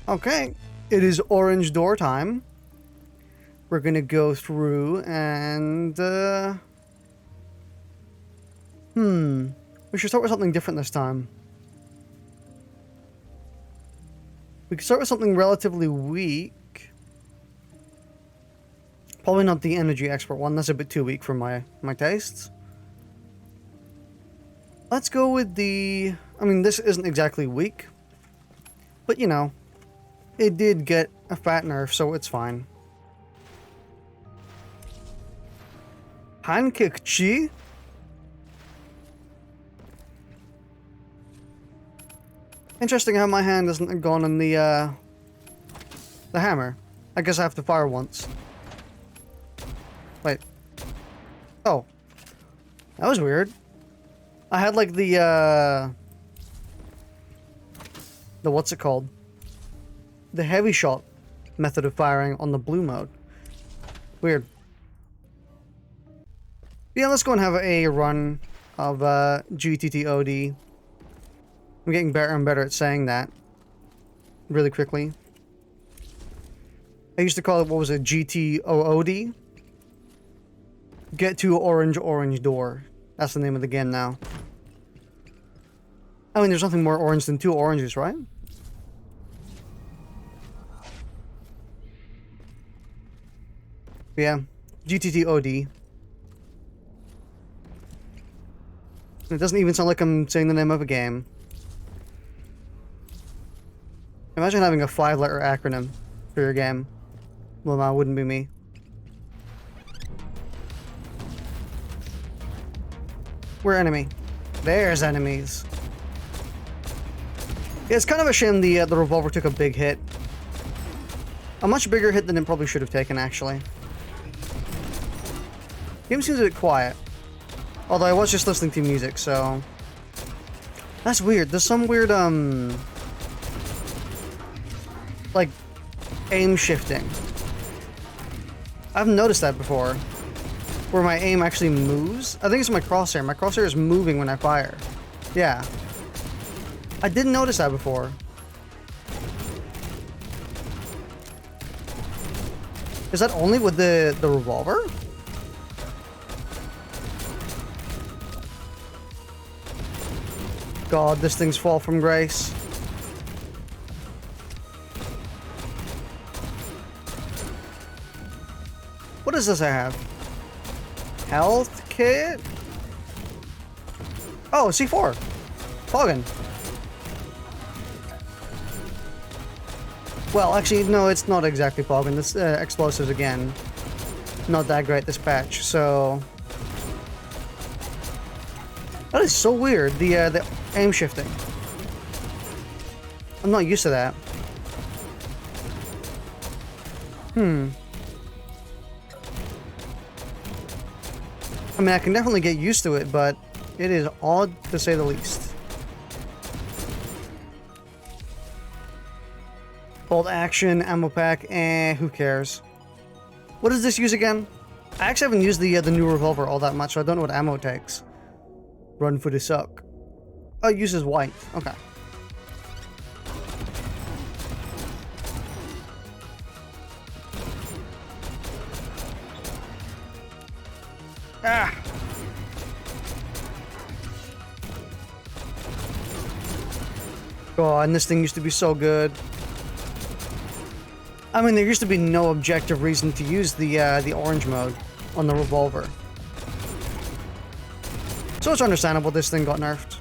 Okay, it is orange door time. We're gonna go through and we should start with something different this time. We can start with something relatively weak. Probably not the energy expert one. That's a bit too weak for my tastes. Let's go with the... I mean, this isn't exactly weak. But, you know, it did get a fat nerf, so it's fine. Hand kick chi? Interesting how my hand hasn't gone on the hammer. I guess I have to fire once. Wait. Oh. That was weird. I had like the what's it called? The heavy shot method of firing on the blue mode. Weird. Yeah, let's go and have a run of GTTOD. I'm getting better and better at saying that really quickly. I used to call it, what was it, GTOD? Get to orange door. That's the name of the game now. I mean, there's nothing more orange than two oranges, right? Yeah, GTTOD. It doesn't even sound like I'm saying the name of a game. Imagine having a 5-letter acronym for your game. Well, that wouldn't be me. We're enemy. There's enemies. Yeah, it's kind of a shame the revolver took a big hit. A much bigger hit than it probably should have taken, actually. Game seems a bit quiet. Although I was just listening to music, so... That's weird. There's some weird, like, aim shifting. I haven't noticed that before. Where my aim actually moves. I think it's my crosshair. My crosshair is moving when I fire. Yeah. I didn't notice that before. Is that only with the revolver? God, this thing's fall from grace. What does this I have? Health kit? Oh, C4. Poggin. Well, actually, no, it's not exactly Poggin. This explosives again. Not that great this patch, so... That is so weird, the aim shifting. I'm not used to that. I mean, I can definitely get used to it, but it is odd to say the least. Bolt action, ammo pack, who cares? What does this use again? I actually haven't used the new revolver all that much, so I don't know what ammo it takes. Run for the suck. Oh, it uses white. Okay. Ah! Oh, and this thing used to be so good. I mean, there used to be no objective reason to use the orange mode on the revolver. So it's understandable this thing got nerfed.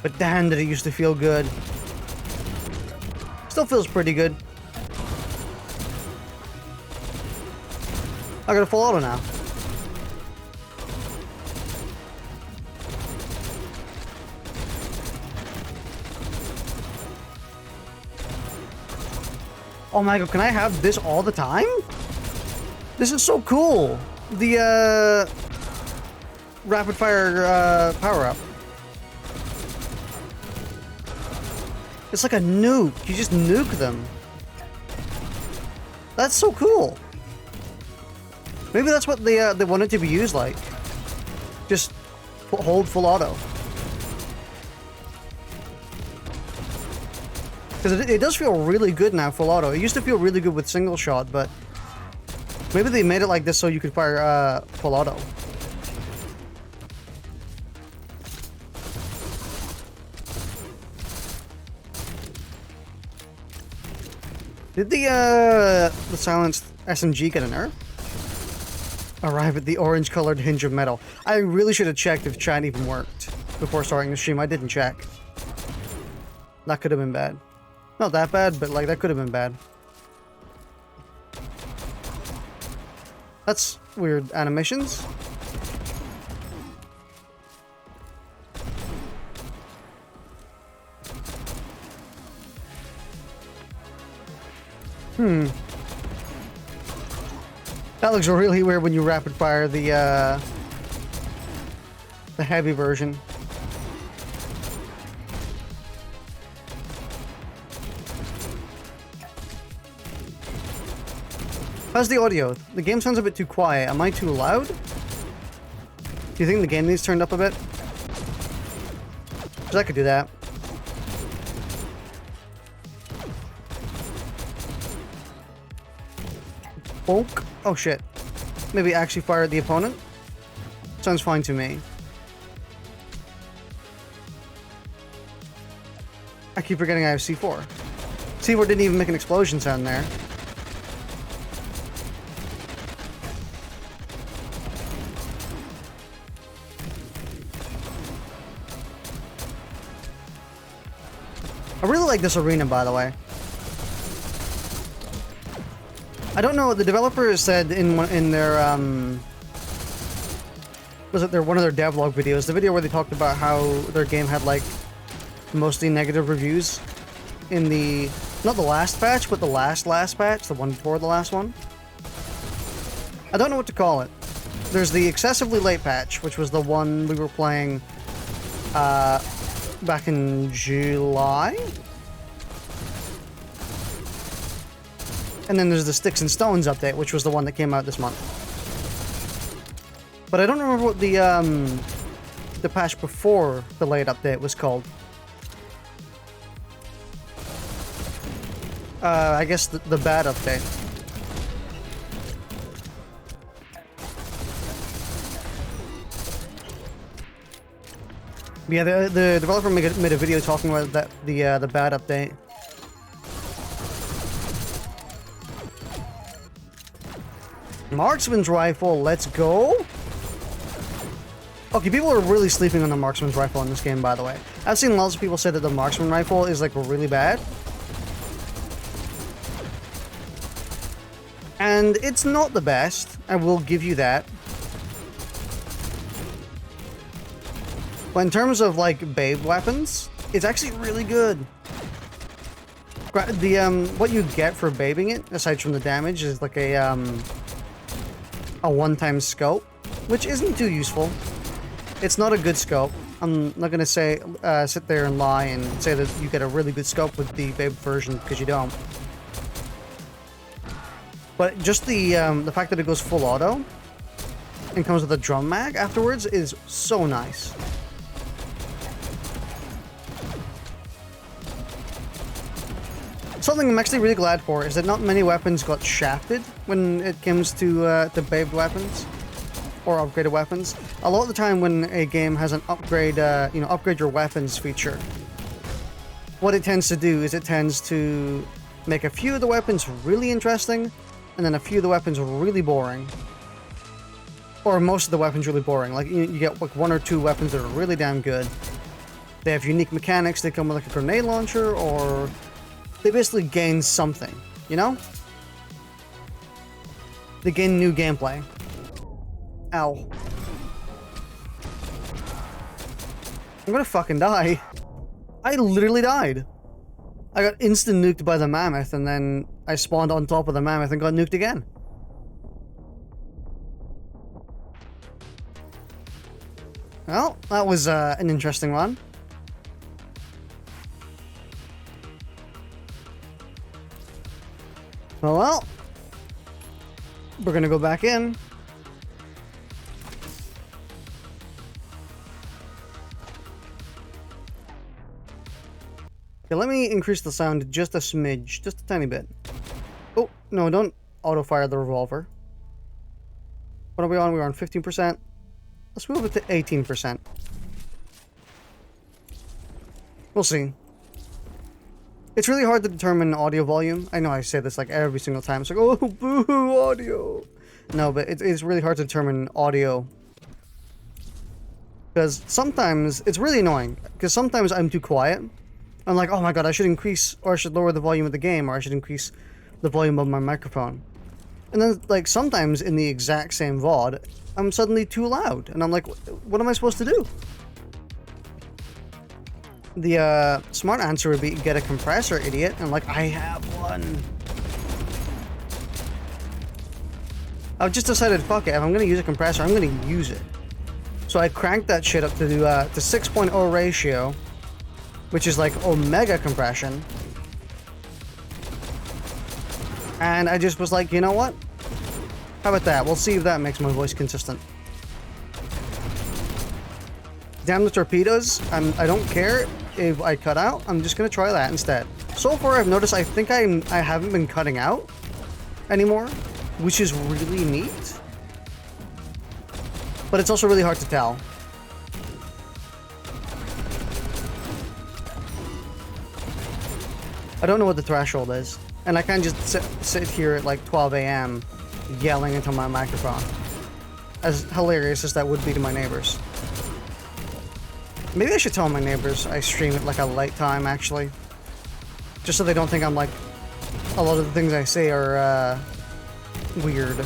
But damn, did it used to feel good. Still feels pretty good. I got a full auto now. Oh my god, can I have this all the time? This is so cool. The rapid fire power up. It's like a nuke. You just nuke them. That's so cool. Maybe that's what they want it to be used like. Just hold full auto. Because it does feel really good now, full auto. It used to feel really good with single shot, but maybe they made it like this so you could fire full auto. Did the silenced SMG get a nerf? Arrive at the orange-colored hinge of metal. I really should have checked if chat even worked before starting the stream. I didn't check. That could have been bad. Not that bad, but like that could have been bad. That's weird animations. That looks really weird when you rapid fire the heavy version. How's the audio? The game sounds a bit too quiet. Am I too loud? Do you think the game needs turned up a bit? Because I could do that. Bonk. Oh shit. Maybe actually fire at the opponent? Sounds fine to me. I keep forgetting I have C4. C4 didn't even make an explosion sound there. I really like this arena, by the way. I don't know. The developer said in their was it one of their devlog videos, the video where they talked about how their game had like mostly negative reviews in the not the last patch, but the last patch, the one before the last one. I don't know what to call it. There's the excessively late patch, which was the one we were playing back in July. And then there's the Sticks and Stones update, which was the one that came out this month. But I don't remember what the patch before the late update was called. I guess the bad update. Yeah, the developer made a video talking about that the bad update. Marksman's rifle, let's go. Okay, people are really sleeping on the marksman's rifle in this game, by the way. I've seen lots of people say that the marksman rifle is like really bad. And it's not the best, I will give you that. But in terms of like babe weapons, it's actually really good. The what you get for babing it, aside from the damage, is like a one-time scope, which isn't too useful. It's not a good scope. I'm not gonna say sit there and lie and say that you get a really good scope with the babe version, because you don't. But just the fact that it goes full auto and comes with a drum mag afterwards is so nice. Something I'm actually really glad for is that not many weapons got shafted when it comes to babe weapons or upgraded weapons. A lot of the time when a game has an upgrade, upgrade your weapons feature, what it tends to do is it tends to make a few of the weapons really interesting, and then a few of the weapons really boring. Or most of the weapons really boring. Like you get like one or two weapons that are really damn good. They have unique mechanics. They come with like a grenade launcher, or they basically gain something, you know? They gain new gameplay. Ow. I'm gonna fucking die. I literally died. I got instant nuked by the mammoth, and then I spawned on top of the mammoth and got nuked again. Well, that was an interesting one. Well, we're gonna go back in. Okay, let me increase the sound just a smidge, just a tiny bit. Oh, no, don't auto-fire the revolver. What are we on? We're on 15%. Let's move it to 18%. We'll see. It's really hard to determine audio volume. I know I say this like every single time. It's like, oh, boo, audio. No, but it's really hard to determine audio. Because sometimes, it's really annoying. Because sometimes I'm too quiet. I'm like, oh my god, I should increase, or I should lower the volume of the game, or I should increase the volume of my microphone. And then, like, sometimes in the exact same VOD, I'm suddenly too loud. And I'm like, what am I supposed to do? The smart answer would be get a compressor, idiot. And like, I have one. I've just decided, fuck it, if I'm gonna use a compressor, I'm gonna use it. So I cranked that shit up to do the 6.0 ratio, which is like omega compression. And I just was like, you know what? How about that? We'll see if that makes my voice consistent. Damn the torpedoes. I don't care if I cut out. I'm just gonna try that instead. So far, I've noticed I think I haven't been cutting out anymore, which is really neat. But it's also really hard to tell. I don't know what the threshold is. And I can't just sit here at like 12 a.m. yelling into my microphone. As hilarious as that would be to my neighbors. Maybe I should tell my neighbors I stream at like a late time, actually. Just so they don't think I'm like... A lot of the things I say are, weird.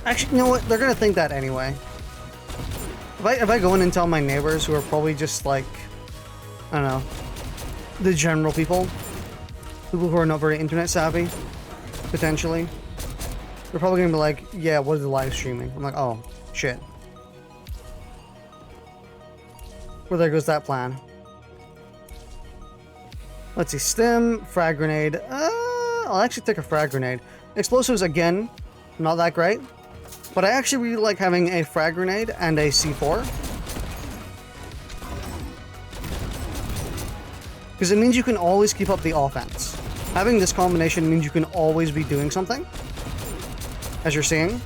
Actually, you know what? They're gonna think that anyway. If I go in and tell my neighbors, who are probably just like, I don't know, the general people who are not very internet savvy, potentially, they're probably gonna be like, yeah, what is the live streaming? I'm like, oh, shit. Well, there goes that plan. Let's see, stim, frag grenade. I'll actually take a frag grenade. Explosives, again, not that great. But I actually really like having a frag grenade and a C4. Because it means you can always keep up the offense. Having this combination means you can always be doing something. As you're seeing.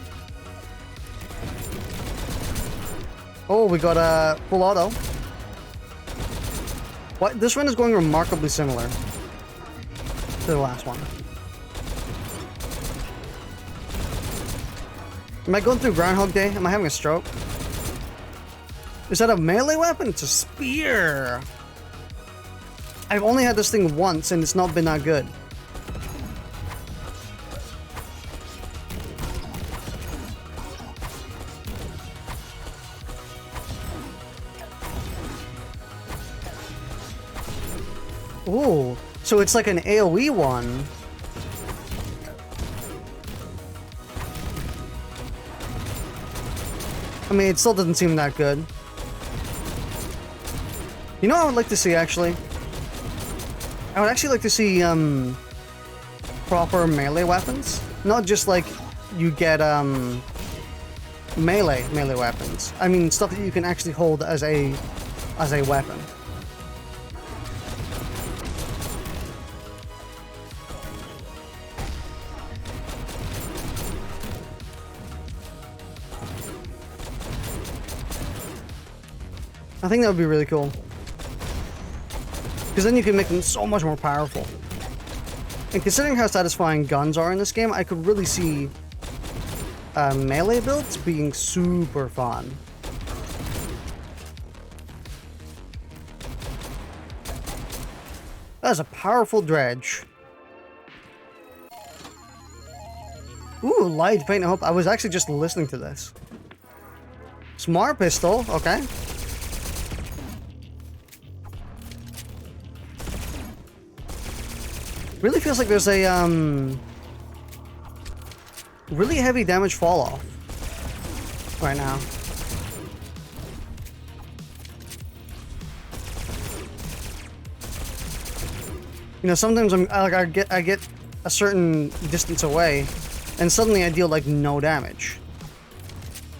Oh, we got a full auto. What? This one is going remarkably similar to the last one. Am I going through Groundhog Day? Am I having a stroke? Is that a melee weapon? It's a spear. I've only had this thing once and it's not been that good. Ooh, so it's like an AoE one. I mean, it still doesn't seem that good. You know what I would like to see, actually? I would actually like to see, proper melee weapons. Not just, like, you get, melee weapons. I mean, stuff that you can actually hold as a weapon. I think that would be really cool. Because then you can make them so much more powerful. And considering how satisfying guns are in this game, I could really see melee builds being super fun. That is a powerful dredge. Ooh, light paint hope. I was actually just listening to this. Smart pistol, okay. Really feels like there's a really heavy damage fall off right now. You know, sometimes I get a certain distance away, and suddenly I deal like no damage.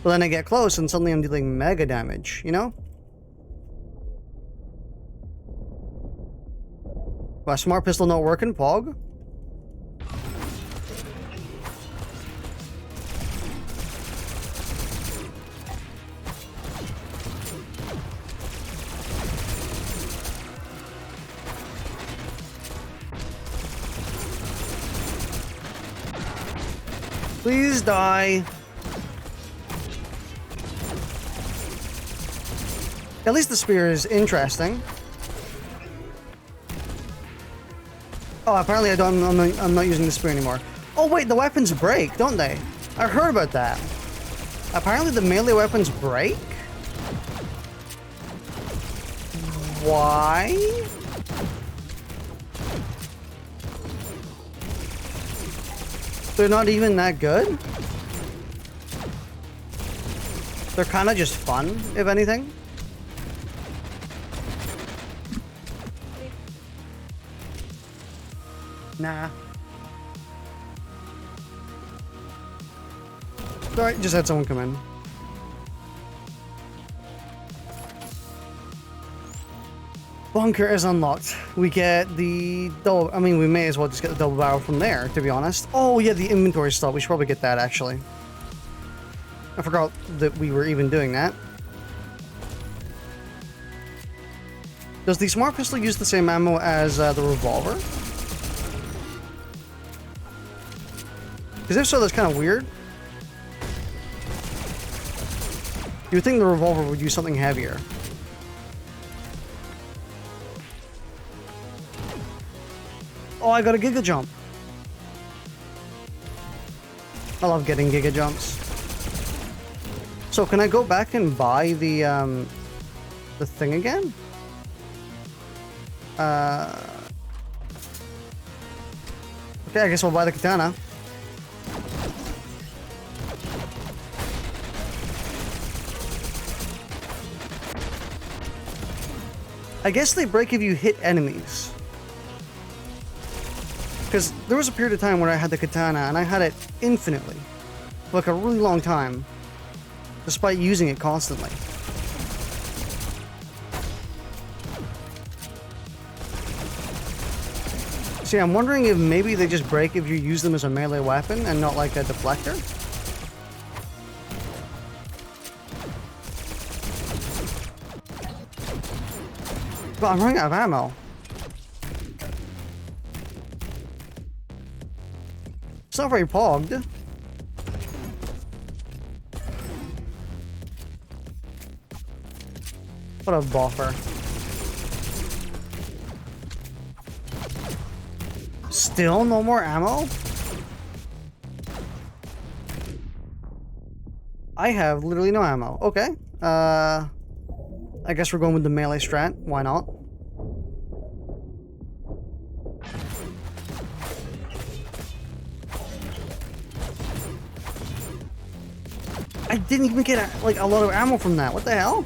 But then I get close, and suddenly I'm dealing mega damage. You know, My smart pistol not working, Pog? Please die. At least the spear is interesting. Oh, apparently I'm not using the spear anymore. Oh wait, the weapons break, don't they? I heard about that. Apparently the melee weapons break? Why? They're not even that good? They're kind of just fun, if anything. Nah. Alright, just had someone come in. Bunker is unlocked. We get the double... I mean, we may as well just get the double barrel from there, to be honest. Oh, yeah, the inventory stuff. We should probably get that, actually. I forgot that we were even doing that. Does the smart pistol use the same ammo as the revolver? Because if so, that's kind of weird. You would think the revolver would use something heavier. Oh, I got a Giga Jump. I love getting Giga Jumps. So can I go back and buy the thing again? Okay, I guess we'll buy the katana. I guess they break if you hit enemies. Because there was a period of time where I had the katana and I had it infinitely. For like a really long time. Despite using it constantly. See, I'm wondering if maybe they just break if you use them as a melee weapon and not like a deflector. But I'm running out of ammo. It's not very pogged. What a buffer. Still no more ammo? I have literally no ammo. Okay. I guess we're going with the melee strat. Why not? I didn't even get like a lot of ammo from that. What the hell?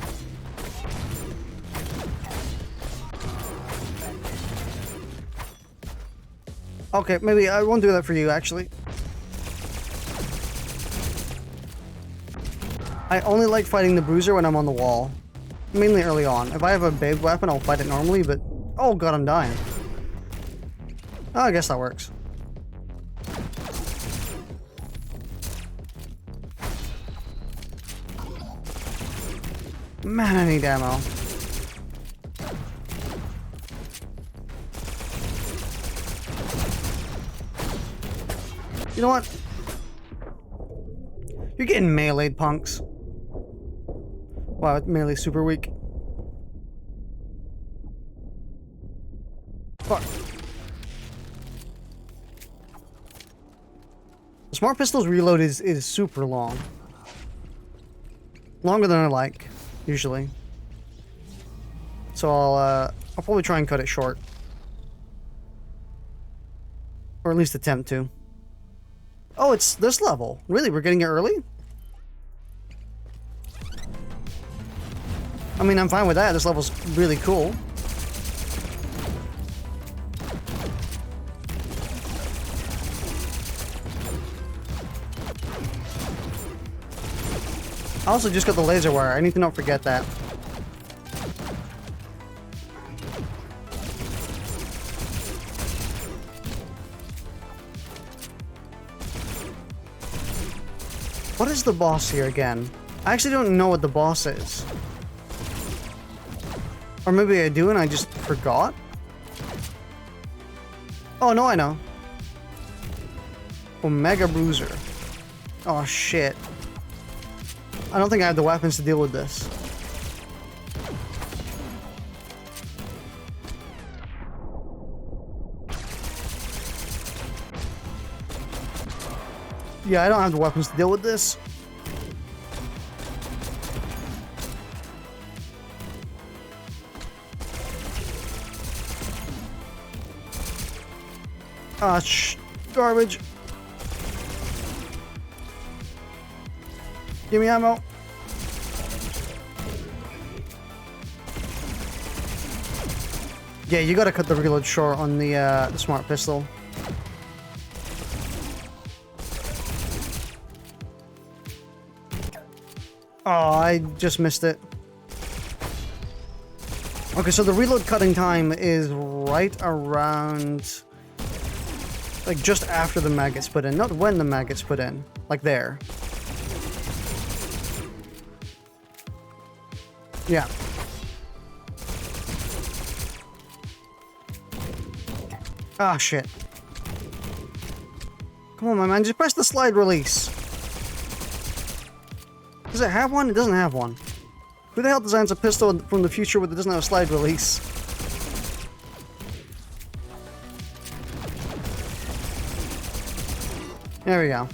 Okay, maybe I won't do that for you, actually. I only like fighting the bruiser when I'm on the wall. Mainly early on. If I have a big weapon, I'll fight it normally, but... Oh god, I'm dying. Oh, I guess that works. Man, I need ammo. You know what? You're getting meleeed, punks. Wow, melee super weak. Fuck. The smart pistol's reload is super long. Longer than I like, usually. So I'll probably try and cut it short. Or at least attempt to. Oh, it's this level. Really? We're getting it early? I mean, I'm fine with that. This level's really cool. I also just got the laser wire. I need to not forget that. What is the boss here again? I actually don't know what the boss is. Or maybe I do and I just forgot? Oh, no, I know. Omega Bruiser. Oh, shit. I don't think I have the weapons to deal with this. Yeah, I don't have the weapons to deal with this. Ah, garbage. Give me ammo. Yeah, you gotta cut the reload short on the smart pistol. Oh, I just missed it. Okay, so the reload cutting time is right around... like just after the mag gets put in, not when the mag gets put in. Like there. Yeah. Ah, shit. Come on, my man, just press the slide release. Does it have one? It doesn't have one. Who the hell designs a pistol from the future that doesn't have a slide release? There we go.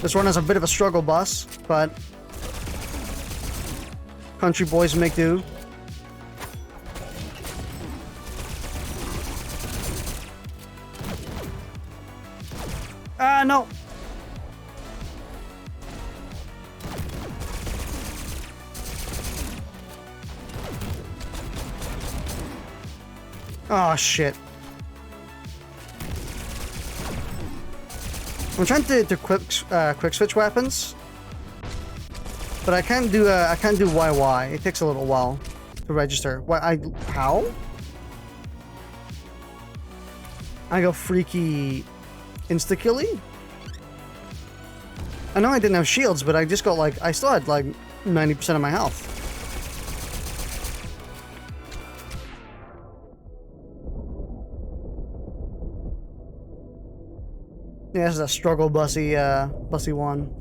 This one has a bit of a struggle bus, but country boys make do. Ah, no. Oh, shit. I'm trying to quick switch weapons, but I can't do YY. It takes a little while to register. How? I go freaky insta-killy? I know I didn't have shields, but I just got like, I still had like 90% of my health. Yeah, this is a struggle bussy one.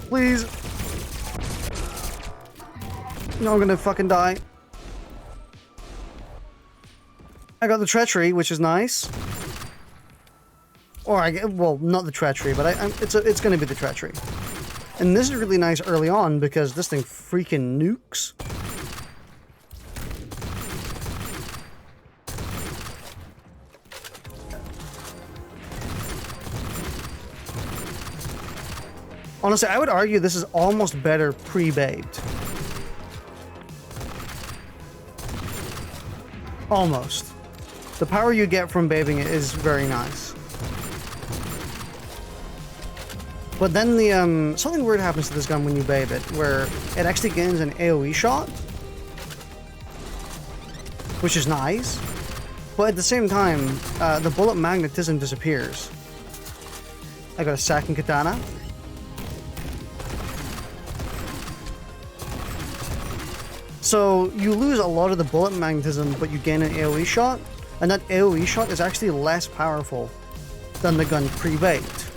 Please. No, I'm gonna fucking die. I got the treachery, which is nice. Or well, not the treachery, but it's gonna be the treachery. And this is really nice early on because this thing freaking nukes. Honestly, I would argue this is almost better pre-baked. Almost. The power you get from bathing it is very nice. But then the something weird happens to this gun when you bathe it, where it actually gains an AoE shot, which is nice. But at the same time, the bullet magnetism disappears. I got a second katana. So you lose a lot of the bullet magnetism, but you gain an AoE shot. And that AoE shot is actually less powerful than the gun pre-baked.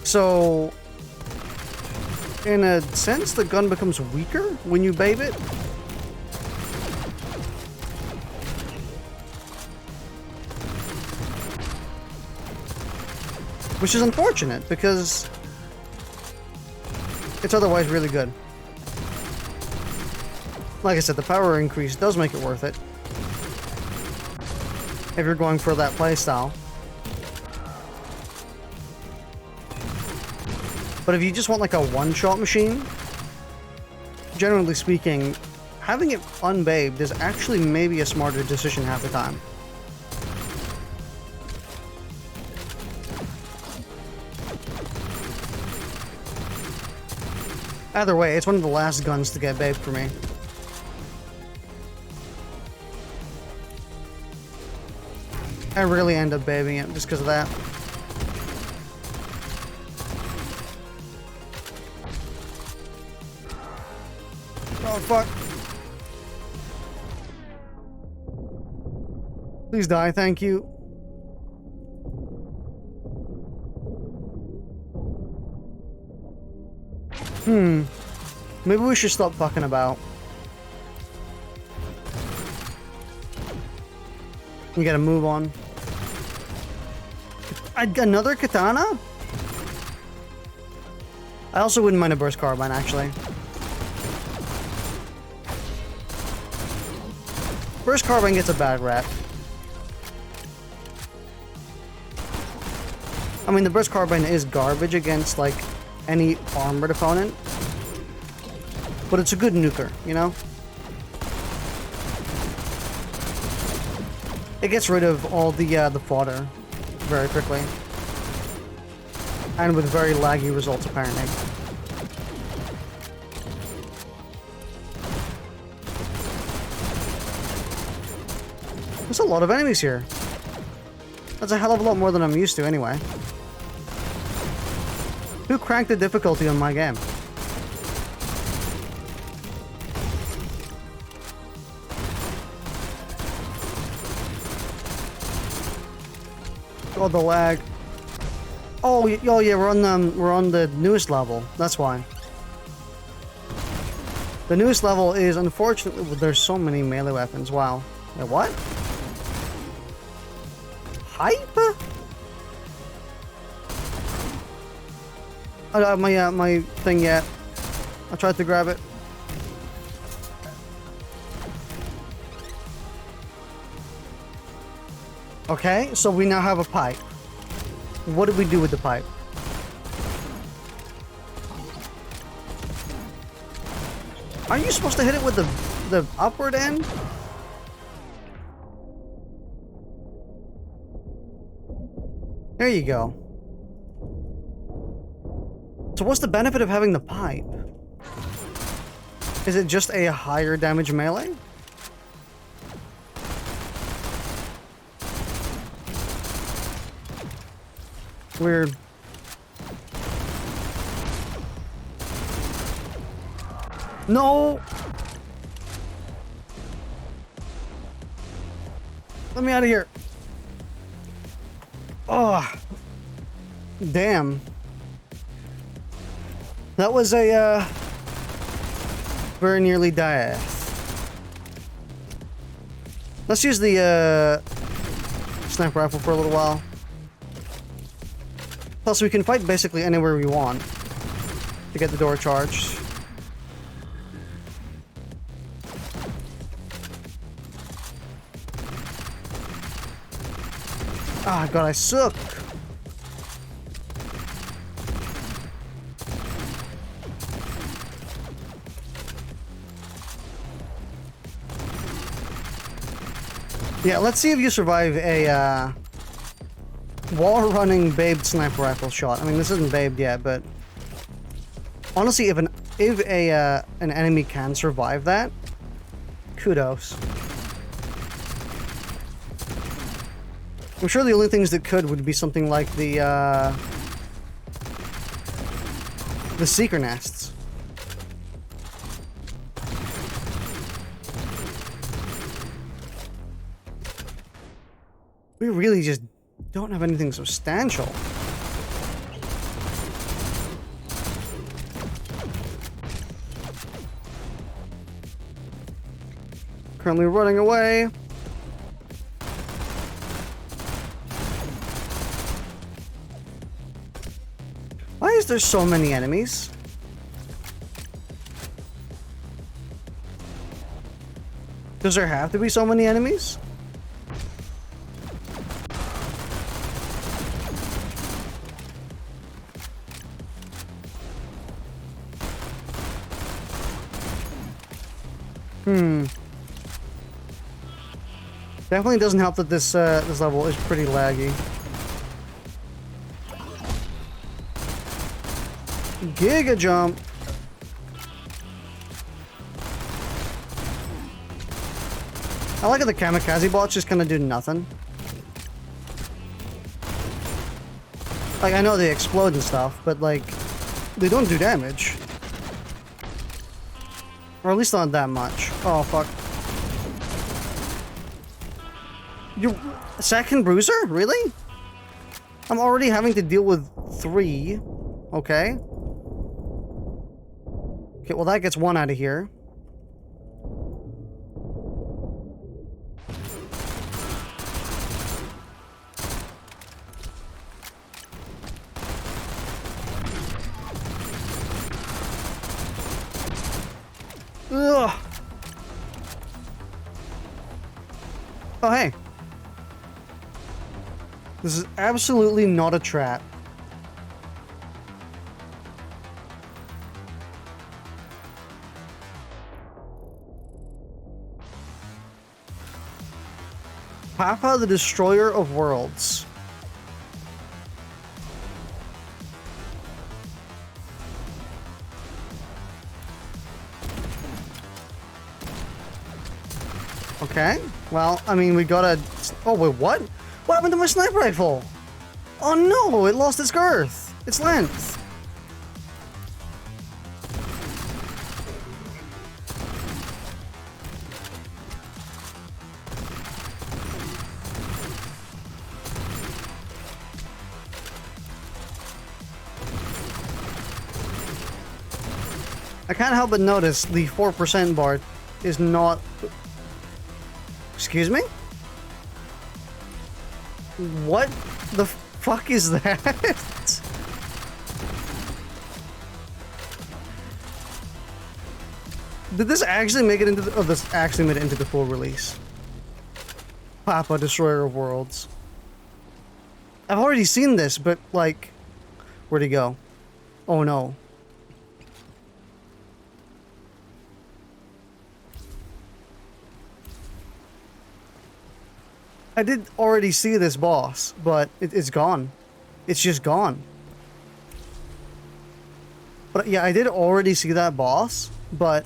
So, in a sense, the gun becomes weaker when you bathe it. Which is unfortunate, because it's otherwise really good. Like I said, the power increase does make it worth it. If you're going for that playstyle. But if you just want like a one-shot machine, generally speaking, having it unbabed is actually maybe a smarter decision half the time. Either way, it's one of the last guns to get babed for me. I really end up babing it just because of that. Oh, fuck. Please die, thank you. Maybe we should stop fucking about. You gotta move on. Another katana? I also wouldn't mind a burst carbine, actually. Burst carbine gets a bad rap. I mean, the burst carbine is garbage against, like, any armored opponent. But it's a good nuker, you know? It gets rid of all the fodder very quickly. And with very laggy results, apparently. There's a lot of enemies here. That's a hell of a lot more than I'm used to, anyway. Who cranked the difficulty on my game? Oh, the lag. Oh, yeah, we're on the newest level. That's why. The newest level is, unfortunately, there's so many melee weapons. Wow. Wait, what? Hype? I don't have my thing yet. I tried to grab it. Okay, so we now have a pipe. What do we do with the pipe? Are you supposed to hit it with the upward end? There you go. So what's the benefit of having the pipe? Is it just a higher damage melee? Weird. No! Let me out of here. Oh. Damn. That was a, very nearly death. Let's use the, sniper rifle for a little while. Plus, we can fight basically anywhere we want to get the door charged. Ah, God, I suck. Yeah, let's see if you survive a, wall-running babed sniper rifle shot. I mean, this isn't babed yet, but honestly, if an enemy can survive that, kudos. I'm sure the only things that could would be something like the seeker nests. We really just don't have anything substantial. Currently running away. Why is there so many enemies? Does there have to be so many enemies? Definitely doesn't help that this this level is pretty laggy. Giga jump. I like how the kamikaze bots just kind of do nothing. Like, I know they explode and stuff, but like, they don't do damage. Or at least not that much. Oh, fuck. You're second bruiser? Really? I'm already having to deal with 3. Okay. Okay, well that gets 1 out of here. Ugh. Oh, hey. This is absolutely not a trap. Papa the Destroyer of Worlds. Okay, well, I mean, we gotta... Oh, wait, what? What happened to my sniper rifle? Oh no, it lost its girth. Its length. I can't help but notice the 4% bar is not... Excuse me? What the fuck is that? Did this actually make it into the... Oh, this actually made it into the full release. Papa, Destroyer of Worlds. I've already seen this, but like... Where'd he go? Oh no. I did already see this boss, but it's gone. It's just gone. But yeah, I did already see that boss, but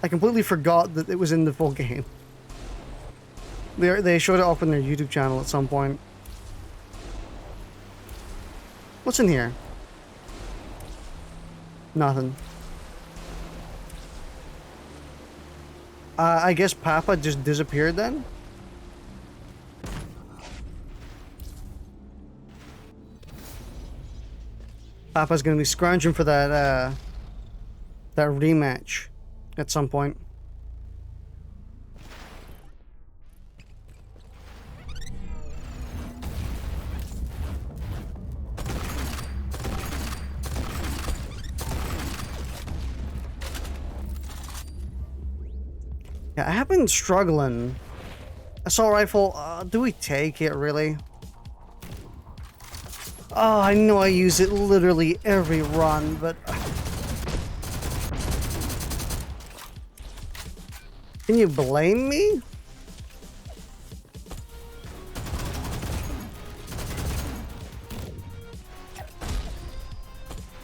I completely forgot that it was in the full game. They showed it up on their YouTube channel at some point. What's in here? Nothing. I guess Papa just disappeared then? Papa's gonna be scrounging for that that rematch at some point. Yeah, I have been struggling. Assault rifle, do we take it really? Oh, I know I use it literally every run, but... Can you blame me?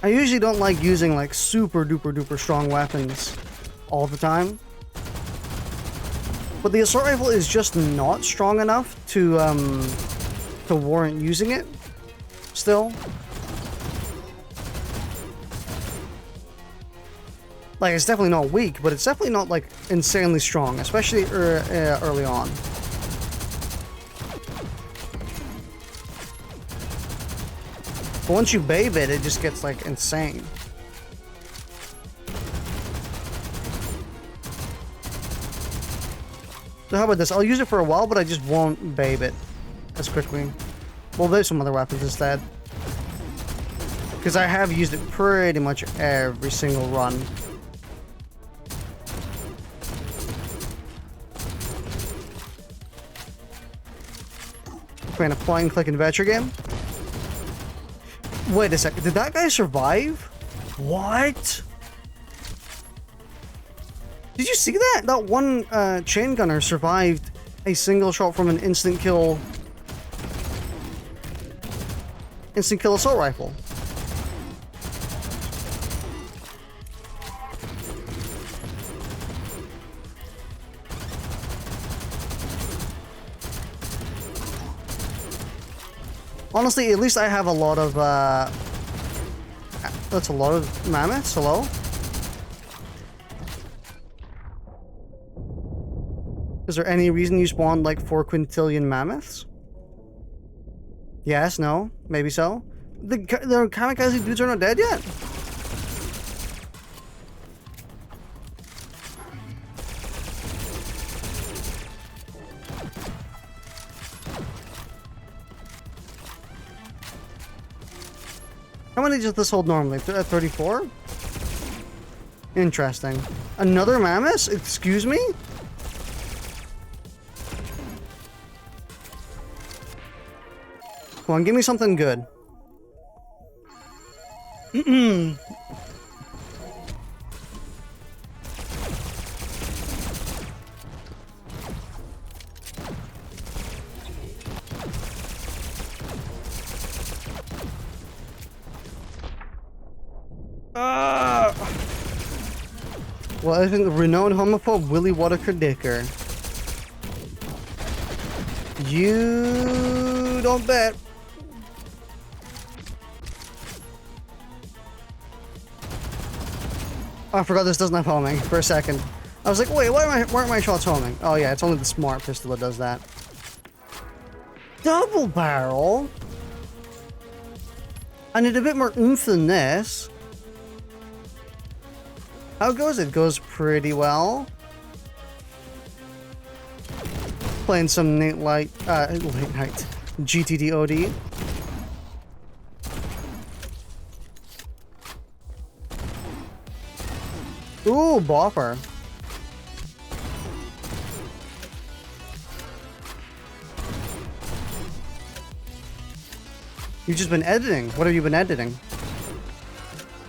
I usually don't like using like super duper duper strong weapons all the time. But the assault rifle is just not strong enough to warrant using it. Still, like, it's definitely not weak, but it's definitely not like insanely strong, especially early on. But once you babe it, it just gets like insane. So how about this? I'll use it for a while, but I just won't babe it as quickly. Well, there's some other weapons instead. Because I have used it pretty much every single run. Playing a point and click adventure game? Wait a second, did that guy survive? What? Did you see that? That one chain gunner survived a single shot from an instant kill assault rifle. Honestly, at least I have a lot of, that's a lot of mammoths. Hello? Is there any reason you spawned like 4 quintillion mammoths? Yes, no, maybe so. The kamikaze dudes are not dead yet? How many does this hold normally? 34? Interesting. Another mammoth? Excuse me? Come on, give me something good. Well, I think the renowned homophobe Willie Waddicker Dicker. You don't bet. Oh, I forgot this doesn't have homing for a second. I was like, wait, why aren't my shots homing? Oh yeah, it's only the smart pistol that does that. Double barrel? I need a bit more oomph than this. How goes it? Goes pretty well. Playing some late night GTTOD. Ooh, bopper. You've just been editing. What have you been editing?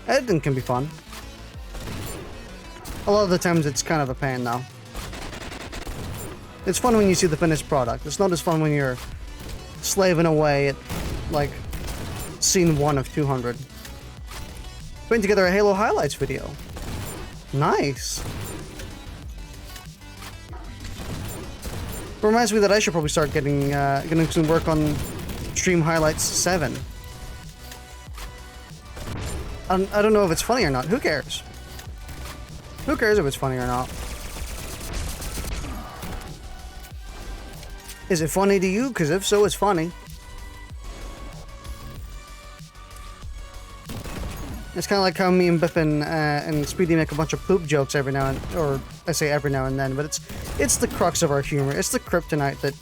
Editing can be fun. A lot of the times it's kind of a pain though. It's fun when you see the finished product. It's not as fun when you're slaving away at, like, scene 1 of 200. Putting together a Halo highlights video. Nice. Reminds me that I should probably start getting some work on Stream Highlights 7. I don't know if it's funny or not. Who cares? Who cares if it's funny or not? Is it funny to you? Because if so, it's funny. It's kind of like how me and Bippin and Speedy make a bunch of poop jokes every now and, or I say every now and then, but it's the crux of our humor. It's the kryptonite that,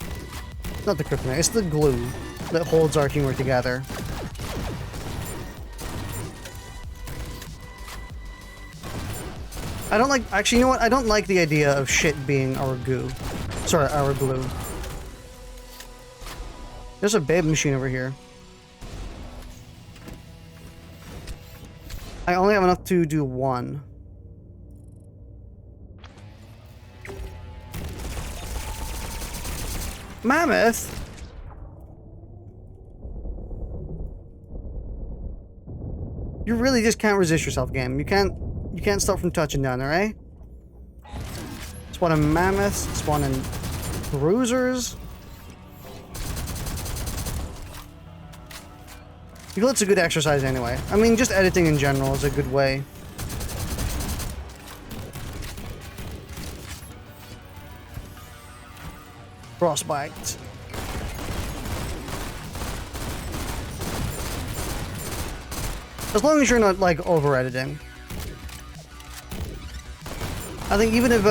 not the kryptonite, it's the glue that holds our humor together. I don't like, actually, you know what? I don't like the idea of shit being our goo. Sorry, our glue. There's a babe machine over here. I only have enough to do one. Mammoth? You really just can't resist yourself, game. You can't stop from touching down there, eh? Spawning mammoths, spawning bruisers. I feel it's a good exercise anyway. I mean, just editing in general is a good way. Frostbite. As long as you're not, like, over-editing. I think even if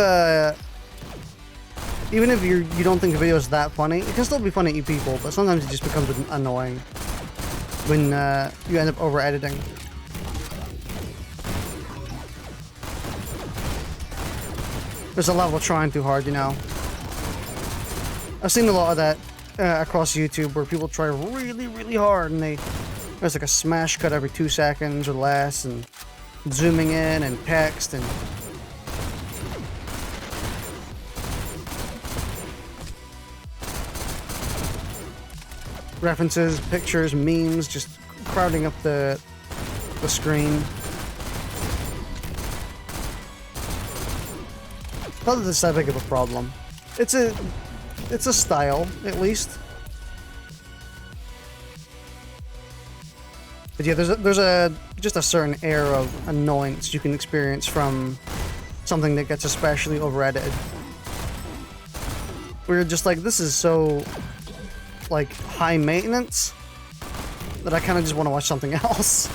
you don't think the video is that funny, it can still be funny to people, but sometimes it just becomes annoying when you end up over-editing. There's a level trying too hard, you know. I've seen a lot of that across YouTube where people try really, really hard and there's like a smash cut every 2 seconds or less and zooming in and text and references, pictures, memes, just crowding up the screen. Not that it's that big of a problem. It's a style, at least. But yeah, there's just a certain air of annoyance you can experience from something that gets especially over-edited. Where you're just like, this is so, like, high maintenance that I kind of just want to watch something else.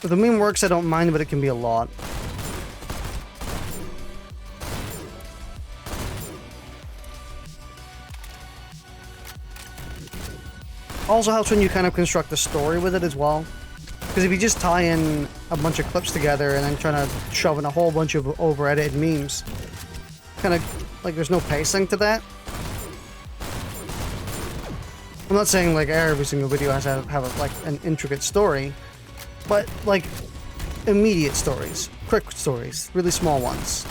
With the meme works, I don't mind, but it can be a lot. Also helps when you kind of construct a story with it as well. Because if you just tie in a bunch of clips together and then try to shove in a whole bunch of over-edited memes, kind of, like, there's no pacing to that. I'm not saying, like, every single video has to have like, an intricate story, but, like, immediate stories, quick stories, really small ones.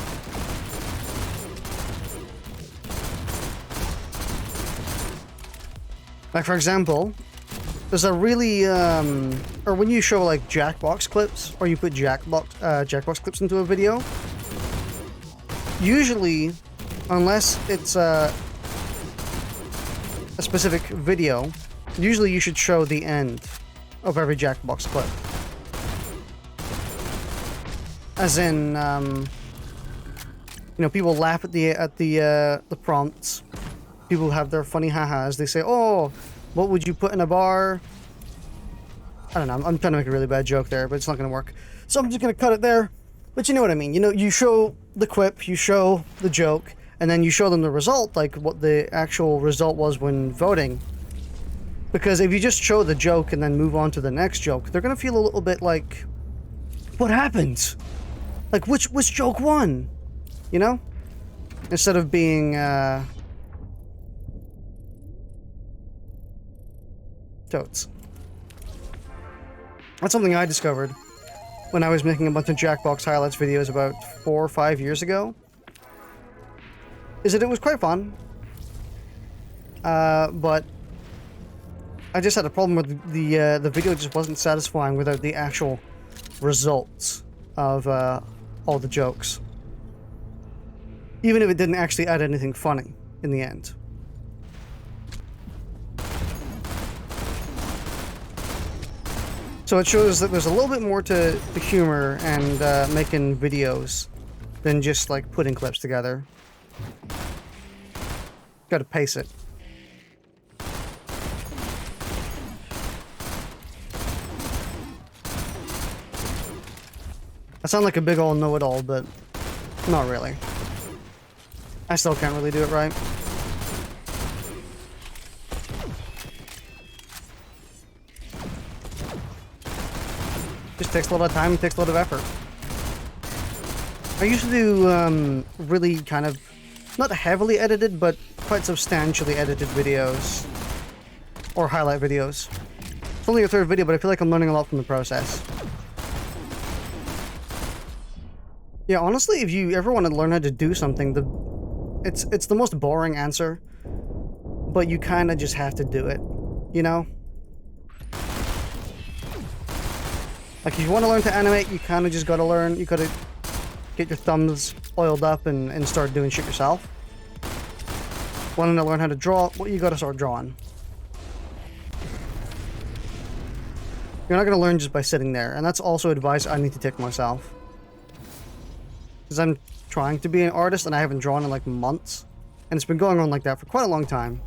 Like, for example, there's a really, or when you show, like, Jackbox clips, or you put Jackbox clips into a video, usually, unless it's a specific video, usually you should show the end of every Jackbox clip. As in, you know, people laugh at the prompts. People have their funny ha-has. They say, oh, what would you put in a bar? I don't know. I'm trying to make a really bad joke there, but it's not going to work. So I'm just going to cut it there. But you know what I mean. You know, you show the quip, you show the joke, and then you show them the result, like what the actual result was when voting. Because if you just show the joke and then move on to the next joke, they're going to feel a little bit like, what happened? Like, which joke won? You know? Instead of being, totes. That's something I discovered when I was making a bunch of Jackbox highlights videos about 4 or 5 years ago. Is that it was quite fun. But I just had a problem with the video just wasn't satisfying without the actual results of all the jokes. Even if it didn't actually add anything funny in the end. So it shows that there's a little bit more to the humor and making videos than just like putting clips together. Gotta pace it. I sound like a big old know-it-all, but not really. I still can't really do it right. Just takes a lot of time and takes a lot of effort. I used to do really kind of, not heavily edited, but quite substantially edited videos. Or highlight videos. It's only a third video, but I feel like I'm learning a lot from the process. Yeah, honestly, if you ever want to learn how to do something, it's the most boring answer, but you kind of just have to do it, you know? Like, if you want to learn to animate, you kind of just gotta learn. You gotta get your thumbs oiled up and start doing shit yourself. Wanting to learn how to draw, well, you gotta start drawing. You're not gonna learn just by sitting there, and that's also advice I need to take myself. Because I'm trying to be an artist, and I haven't drawn in, like, months. And it's been going on like that for quite a long time.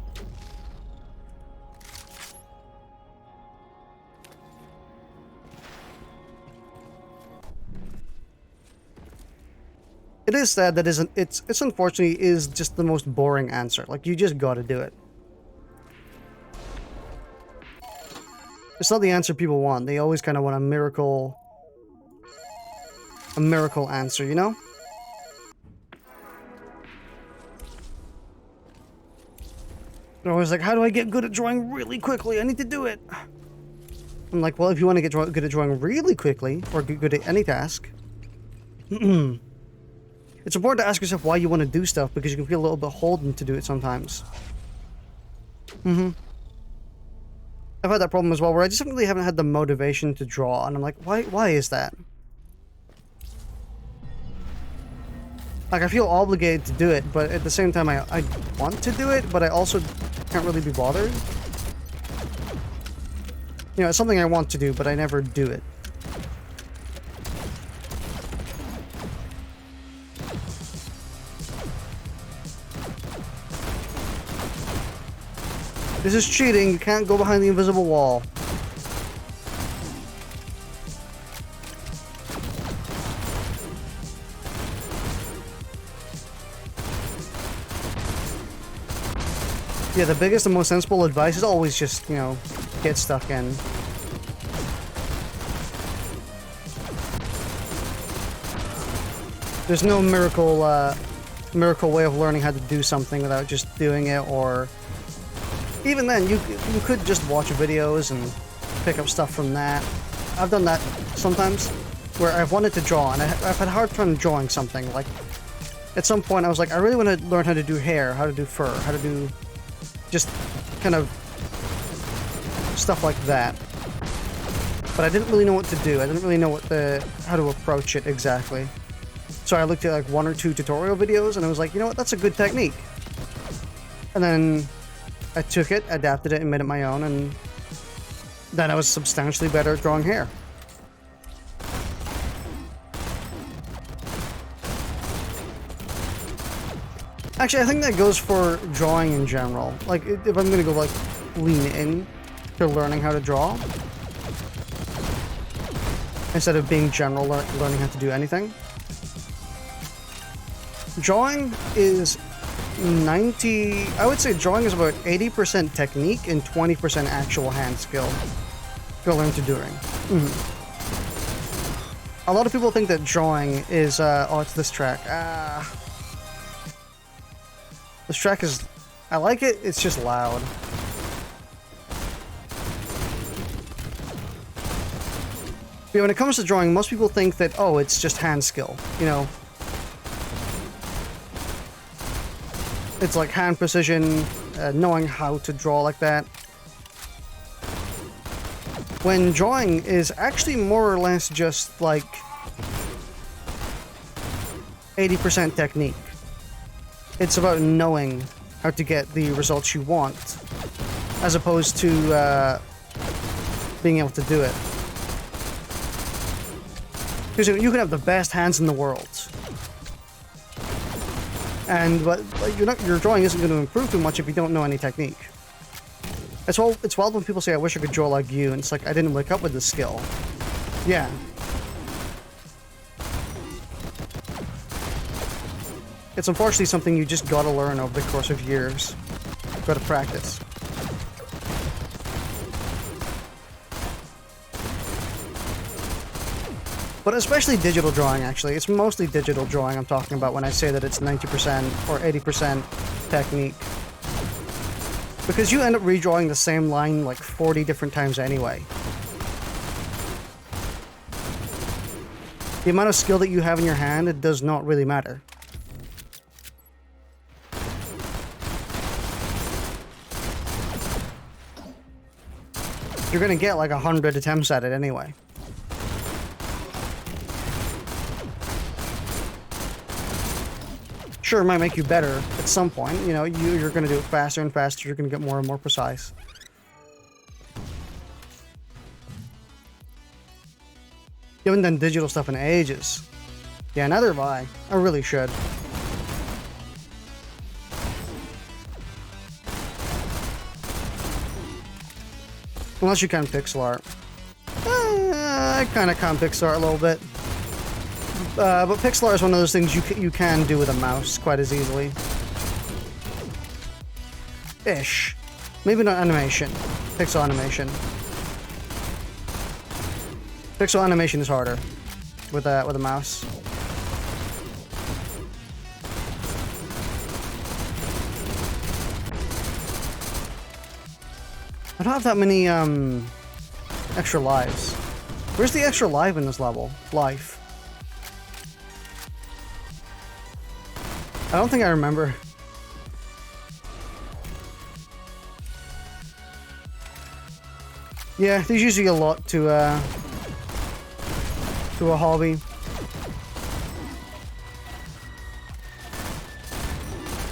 It is sad that it's unfortunately is just the most boring answer. Like, you just gotta do it. It's not the answer people want. They always kind of want a miracle answer, you know? They're always like, how do I get good at drawing really quickly? I need to do it. I'm like, well, if you want to get good at drawing really quickly, or good at any task, it's important to ask yourself why you want to do stuff, because you can feel a little bit holden to do it sometimes. I've had that problem as well, where I just really haven't had the motivation to draw, and I'm like, why is that? Like, I feel obligated to do it, but at the same time, I want to do it, but I also can't really be bothered. You know, it's something I want to do, but I never do it. This is cheating. You can't go behind the invisible wall. Yeah, the biggest and most sensible advice is always just, you know, get stuck in. There's no miracle way of learning how to do something without just doing it, or even then, you could just watch videos and pick up stuff from that. I've done that sometimes, where I've wanted to draw, and I've had a hard time drawing something. Like, at some point I was like, I really want to learn how to do hair, how to do fur, how to do just kind of stuff like that. But I didn't really know what to do. I didn't really know how to approach it exactly. So I looked at like 1 or 2 tutorial videos, and I was like, you know what, that's a good technique. And then I took it, adapted it, and made it my own, and then I was substantially better at drawing hair. Actually, I think that goes for drawing in general. Like, if I'm gonna go, like, lean in to learning how to draw, instead of being general, learning how to do anything. Drawing is I would say drawing is about 80% technique and 20% actual hand skill. Go learn to doing. A lot of people think that drawing is, oh, it's this track. This track is, I like it, it's just loud. But when it comes to drawing, most people think that, oh, it's just hand skill, you know. It's like hand precision, knowing how to draw like that. When drawing is actually more or less just like 80% technique. It's about knowing how to get the results you want, as opposed to being able to do it. Because you can have the best hands in the world, but your drawing isn't going to improve too much if you don't know any technique. It's wild when people say, I wish I could draw like you, and it's like, I didn't wake up with this skill. Yeah. It's unfortunately something you just gotta learn over the course of years. Gotta practice. But especially digital drawing, actually. It's mostly digital drawing I'm talking about when I say that it's 90% or 80% technique. Because you end up redrawing the same line like 40 different times anyway. The amount of skill that you have in your hand, it does not really matter. You're gonna get like 100 attempts at it anyway. Sure, it might make you better at some point. You know, you're gonna do it faster and faster. You're gonna get more and more precise. You haven't done digital stuff in ages. Yeah, neither have I. I really should. Unless you can pixel art. I kind of can pixel art a little bit. But pixel art is one of those things you can do with a mouse quite as easily. Ish. Maybe not animation. Pixel animation. Pixel animation is harder with a mouse. I don't have that many Extra lives. Where's the extra life in this level? Life. I don't think I remember. Yeah, there's usually a lot to a hobby.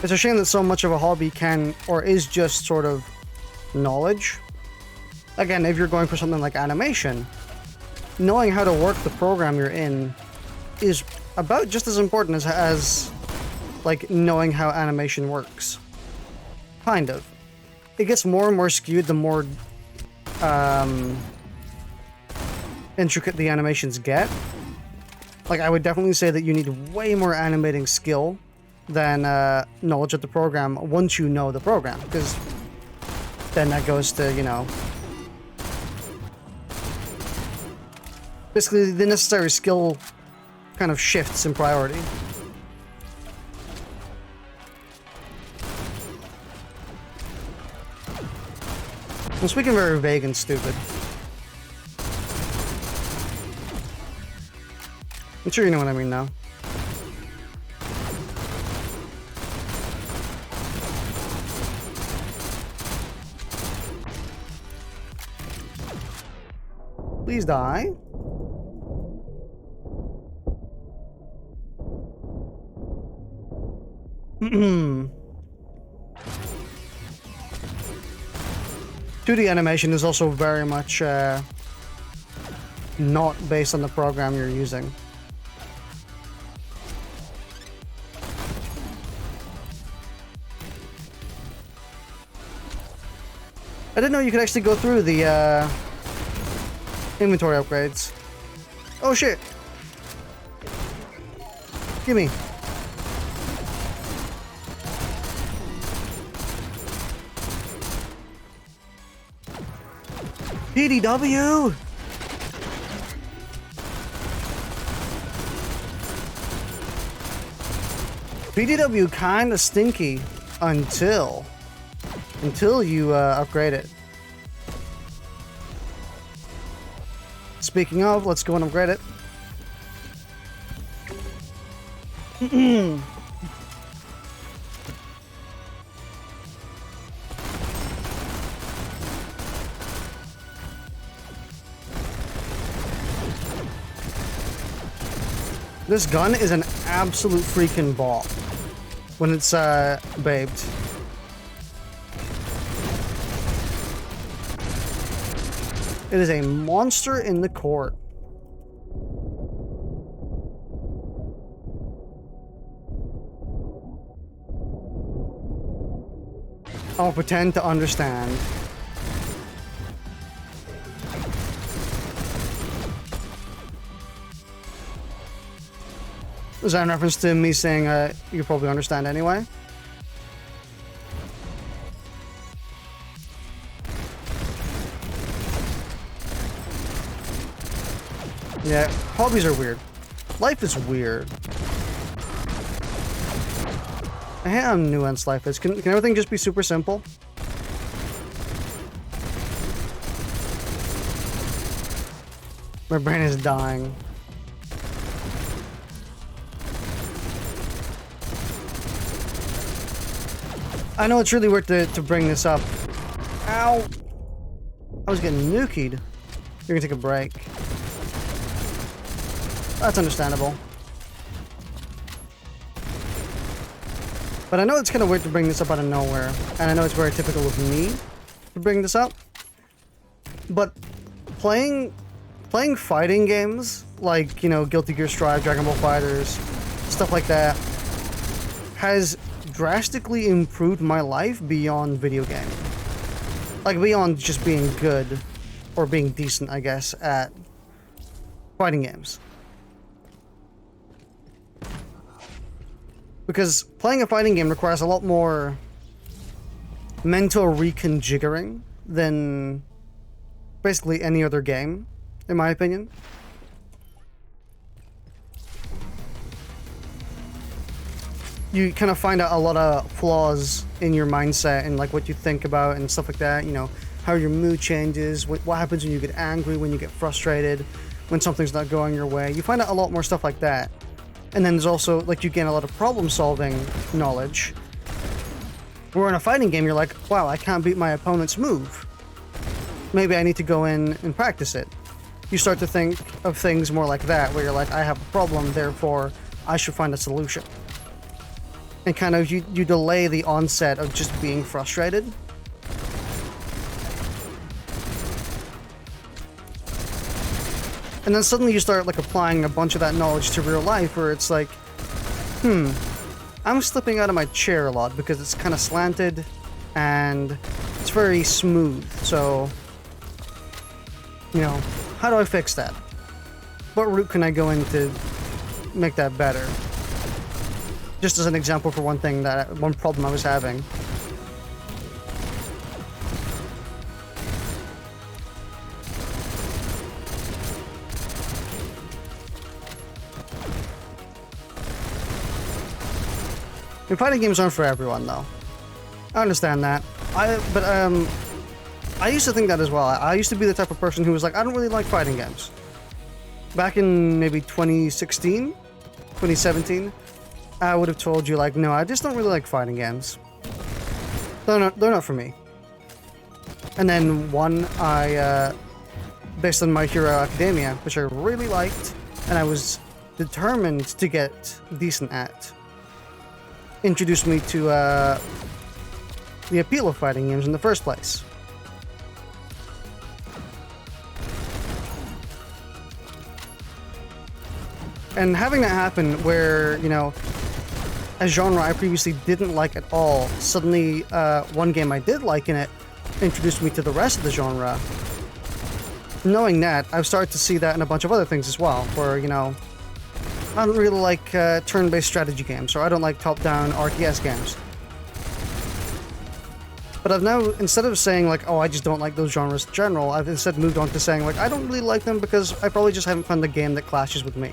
It's a shame that so much of a hobby can, or is just sort of knowledge. Again, if you're going for something like animation, knowing how to work the program you're in is about just as important as like knowing how animation works. Kind of. It gets more and more skewed the more intricate the animations get. Like, I would definitely say that you need way more animating skill than knowledge of the program once you know the program, because then that goes to, you know, basically the necessary skill kind of shifts in priority. I'm speaking very vague and stupid. I'm sure you know what I mean now. Please die. Hmm. 2D animation is also very much not based on the program you're using. I didn't know you could actually go through the inventory upgrades. Oh shit! Gimme. PDW! PDW kinda stinky until you upgrade it. Speaking of, let's go and upgrade it. This gun is an absolute freaking ball when it's babed. It is a monster in the court. I'll pretend to understand. Is that in reference to me saying you probably understand anyway? Yeah, hobbies are weird. Life is weird. I hate how nuanced life is. Can everything just be super simple? My brain is dying. I know it's really weird to bring this up. Ow! I was getting nukied. You're gonna take a break. That's understandable. But I know it's kind of weird to bring this up out of nowhere. And I know it's very typical of me to bring this up. But playing fighting games, like, you know, Guilty Gear Strive, Dragon Ball FighterZ, stuff like that, has drastically improved my life beyond video gaming. Like, beyond just being good, or being decent, I guess, at fighting games. Because playing a fighting game requires a lot more mental reconfiguring than basically any other game, in my opinion. You kind of find out a lot of flaws in your mindset and like what you think about and stuff like that, you know, how your mood changes, what happens when you get angry, when you get frustrated, when something's not going your way. You find out a lot more stuff like that. And then there's also, like, you gain a lot of problem-solving knowledge. Where in a fighting game, you're like, wow, I can't beat my opponent's move. Maybe I need to go in and practice it. You start to think of things more like that, where you're like, I have a problem, therefore I should find a solution. And kind of, you delay the onset of just being frustrated. And then suddenly you start, like, applying a bunch of that knowledge to real life, where it's like, I'm slipping out of my chair a lot because it's kind of slanted and it's very smooth. So, you know, how do I fix that? What route can I go in to make that better? Just as an example for one problem I was having. Fighting games aren't for everyone, though. I understand that. I used to think that as well. I used to be the type of person who was like, I don't really like fighting games. Back in maybe 2016, 2017, I would have told you, like, no, I just don't really like fighting games. They're not for me. And then based on My Hero Academia, which I really liked, and I was determined to get decent at, introduced me to the appeal of fighting games in the first place. And having that happen where, you know, a genre I previously didn't like at all, suddenly one game I did like in it introduced me to the rest of the genre. Knowing that, I've started to see that in a bunch of other things as well, where, you know, I don't really like turn-based strategy games, or I don't like top-down RTS games. But I've now, instead of saying, like, oh, I just don't like those genres in general, I've instead moved on to saying, like, I don't really like them because I probably just haven't found the game that clashes with me.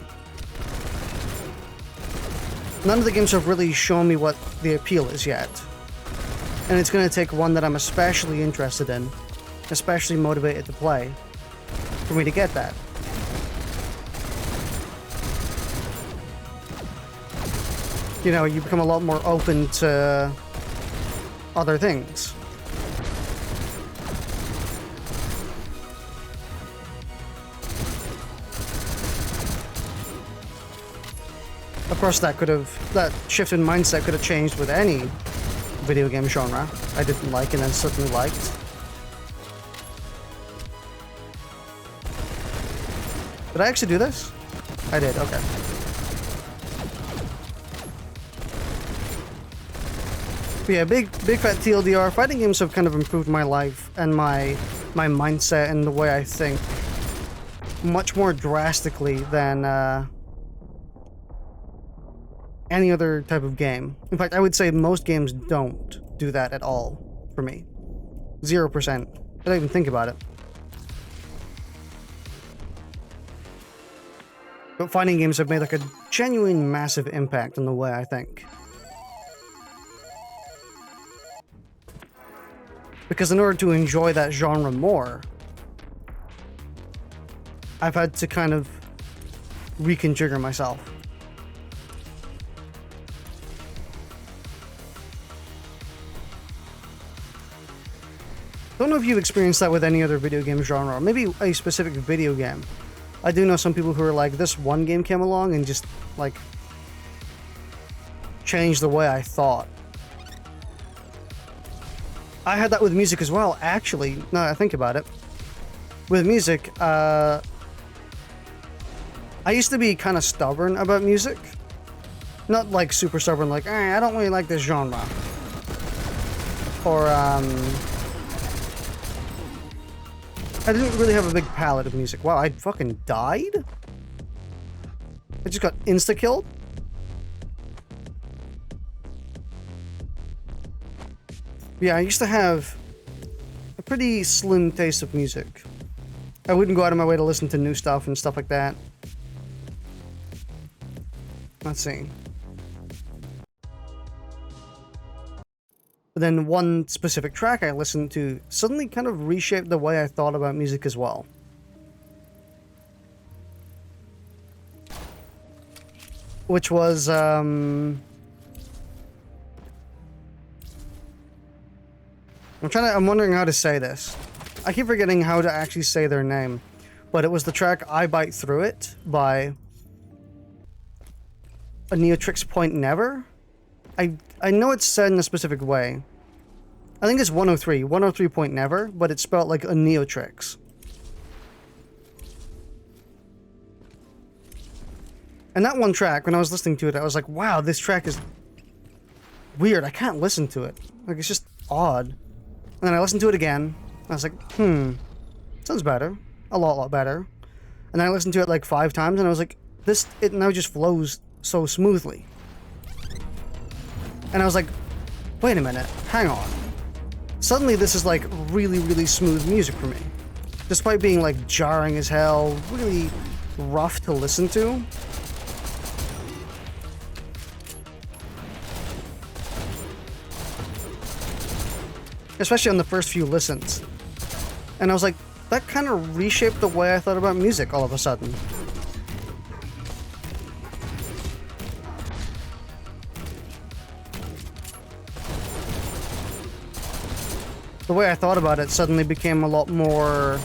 None of the games have really shown me what the appeal is yet. And it's going to take one that I'm especially interested in, especially motivated to play, for me to get that. You know, you become a lot more open to other things. Of course, that shift in mindset could have changed with any video game genre I didn't like and then suddenly liked. Did I actually do this? I did, okay. But yeah, big fat TLDR, fighting games have kind of improved my life and my mindset and the way I think much more drastically than any other type of game. In fact, I would say most games don't do that at all for me. 0%. I don't even think about it. But fighting games have made like a genuine massive impact on the way I think. Because in order to enjoy that genre more, I've had to kind of reconfigure myself. Don't know if you've experienced that with any other video game genre, or maybe a specific video game. I do know some people who are like, this one game came along and just, like, changed the way I thought. I had that with music as well, actually, now that I think about it. With music, I used to be kind of stubborn about music. Not like super stubborn, like, I don't really like this genre. Or, I didn't really have a big palette of music. Wow, I fucking died? I just got insta-killed? Yeah, I used to have a pretty slim taste of music. I wouldn't go out of my way to listen to new stuff and stuff like that. Let's see. But then one specific track I listened to suddenly kind of reshaped the way I thought about music as well. Which was, I'm wondering how to say this. I keep forgetting how to actually say their name. But it was the track I Bite Through It by a Neotrix Point Never. I know it's said in a specific way. I think it's 103 Point Never, but it's spelled like a Neotrix. And that one track, when I was listening to it, I was like, wow, this track is weird. I can't listen to it. Like, it's just odd. And then I listened to it again. And I was like, sounds better. A lot better. And then I listened to it like 5 times, and I was like, it now just flows so smoothly. And I was like, wait a minute, hang on. Suddenly this is like really, really smooth music for me. Despite being like jarring as hell, really rough to listen to. Especially on the first few listens. And I was like, that kind of reshaped the way I thought about music all of a sudden. The way I thought about it suddenly became a lot more...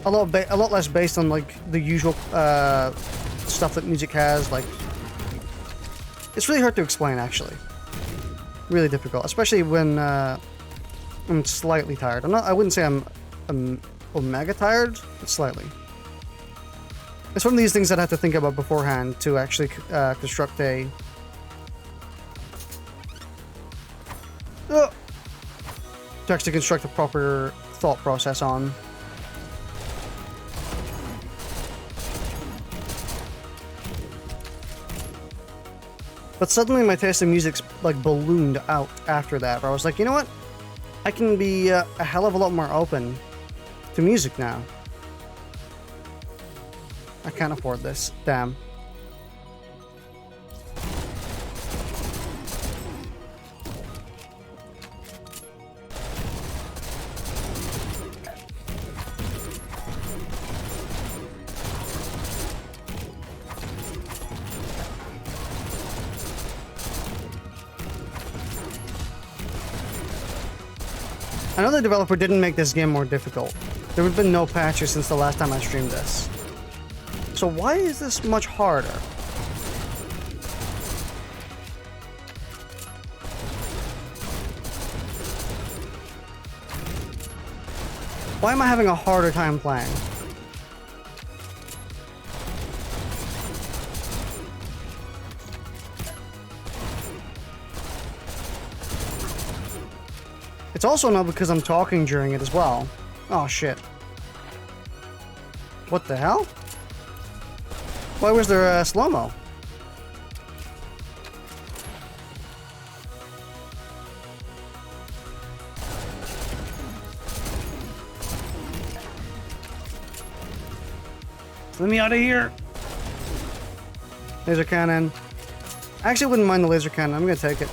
a lot less based on, like, the usual stuff that music has, like... It's really hard to explain, actually. Really difficult, especially when I'm slightly tired. I wouldn't say I'm omega tired, but slightly. It's one of these things that I have to think about beforehand to actually construct a... to actually construct a proper thought process on. But suddenly my taste in music's like ballooned out after that, where I was like, you know what? I can be a hell of a lot more open to music now. I can't afford this. Damn. I know the developer didn't make this game more difficult. There have been no patches since the last time I streamed this. So why is this much harder? Why am I having a harder time playing? It's also not because I'm talking during it as well. Oh shit. What the hell? Why was there a slow-mo? Let me out of here! Laser cannon. I actually wouldn't mind the laser cannon. I'm gonna take it.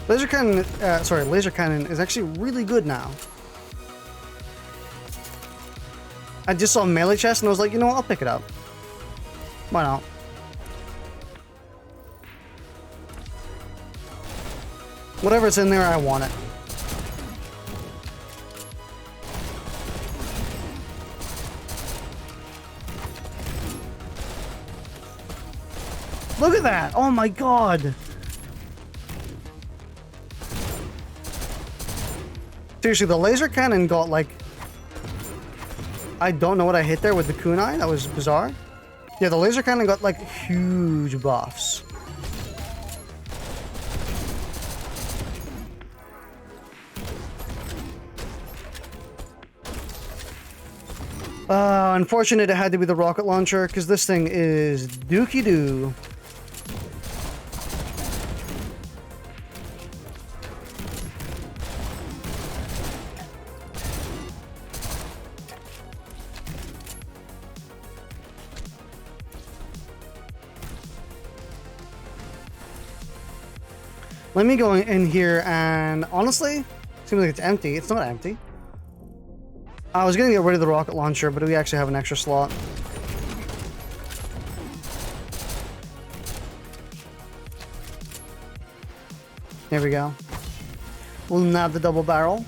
Laser cannon is actually really good now. I just saw a melee chest and I was like, you know what, I'll pick it up. Why not? Whatever's in there, I want it. Look at that! Oh my god! Seriously, the laser cannon got like... I don't know what I hit there with the kunai. That was bizarre. Yeah, the laser cannon got like huge buffs. Unfortunate it had to be the rocket launcher, because this thing is dookie-doo. Let me go in here and honestly, seems like it's empty. It's not empty. I was gonna get rid of the rocket launcher, but we actually have an extra slot. There we go. We'll nab the double barrel.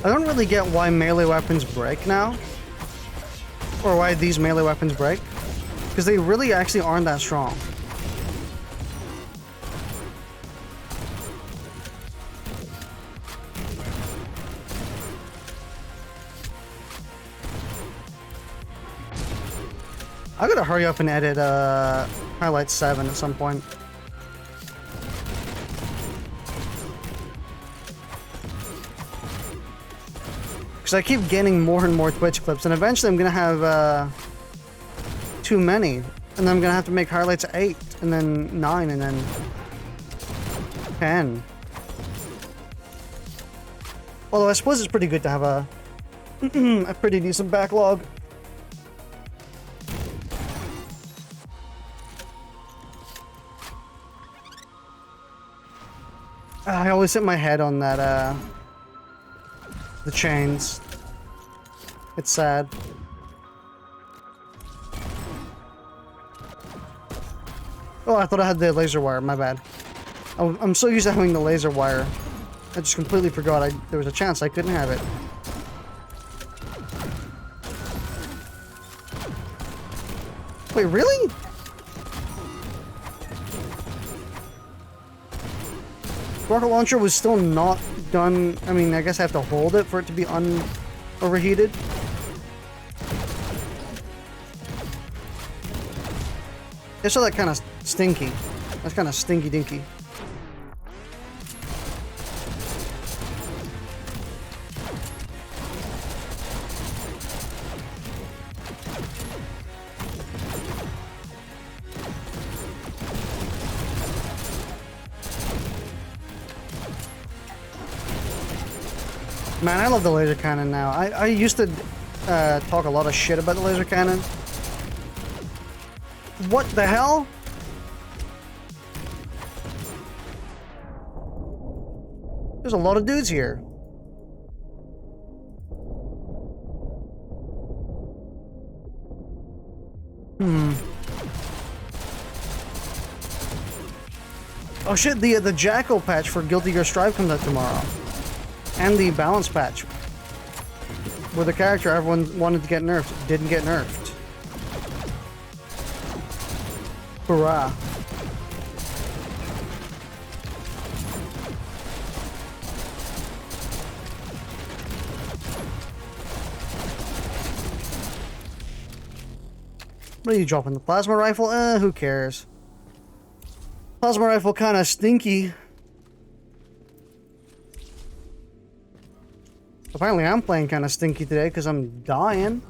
I don't really get why melee weapons break now. Or why these melee weapons break. Because they really actually aren't that strong. I gotta hurry up and edit Highlight 7 at some point. Because I keep getting more and more Twitch clips, and eventually I'm gonna have too many, and then I'm gonna have to make highlights 8, and then 9, and then 10. Although I suppose it's pretty good to have a a pretty decent backlog. I always hit my head on that, the chains. It's sad. Oh, I thought I had the laser wire. My bad. I'm so used to having the laser wire. I just completely forgot there was a chance I couldn't have it. Wait, really? Rocket launcher was still not done. I mean, I guess I have to hold it for it to be overheated. It's all that kind of stinky. That's kind of stinky dinky. Man, I love the laser cannon now. I used to talk a lot of shit about the laser cannon. What the hell? There's a lot of dudes here. Oh shit, the Jackal patch for Guilty Gear Strive comes out tomorrow. And the balance patch, where the character everyone wanted to get nerfed didn't get nerfed. Hurrah. What are you dropping? The plasma rifle? Who cares? Plasma rifle kind of stinky. Apparently I'm playing kind of stinky today because I'm dying.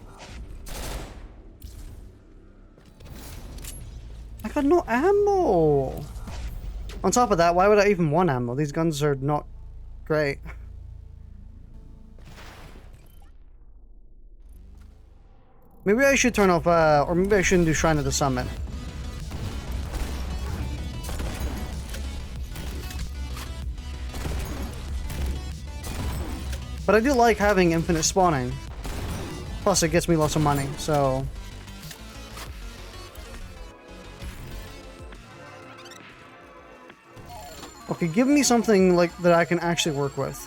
I got no ammo. On top of that, why would I even want ammo? These guns are not great. Maybe I should turn off, or maybe I shouldn't do Shrine of the Summit. But I do like having infinite spawning. Plus, it gets me lots of money, so... Okay, give me something like that I can actually work with.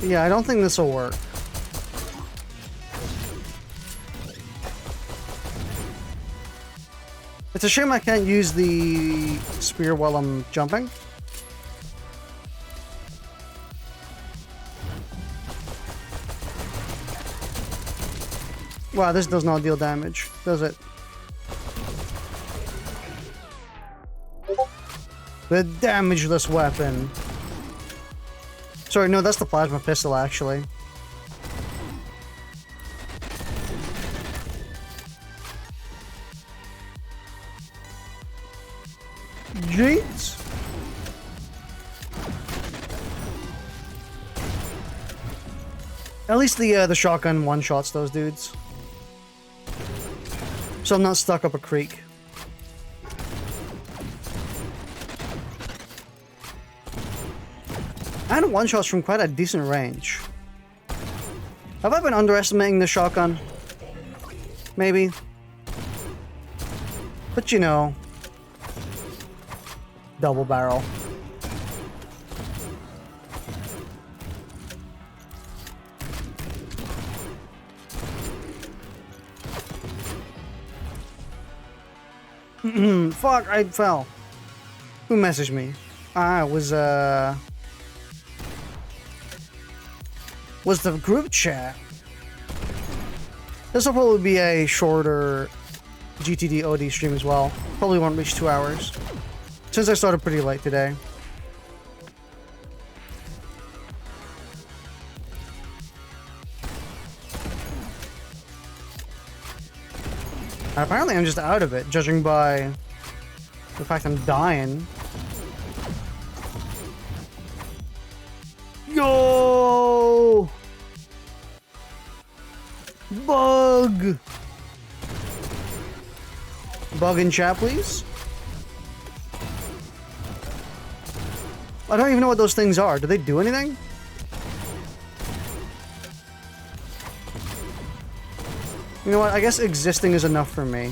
Yeah, I don't think this will work. It's a shame I can't use the spear while I'm jumping. Wow, this does not deal damage, does it? The damageless weapon. Sorry, no, that's the plasma pistol, actually. Jeez. At least the shotgun one-shots those dudes. So I'm not stuck up a creek. And one-shots from quite a decent range. Have I been underestimating the shotgun? Maybe. But you know, double barrel. Fuck, I fell. Who messaged me? It was the group chat. This will probably be a shorter GTTOD stream as well. Probably won't reach 2 hours. Since I started pretty late today. Apparently I'm just out of it, judging by the fact I'm dying. Yo! Bug! Bug in chat, please. I don't even know what those things are. Do they do anything? You know what? I guess existing is enough for me.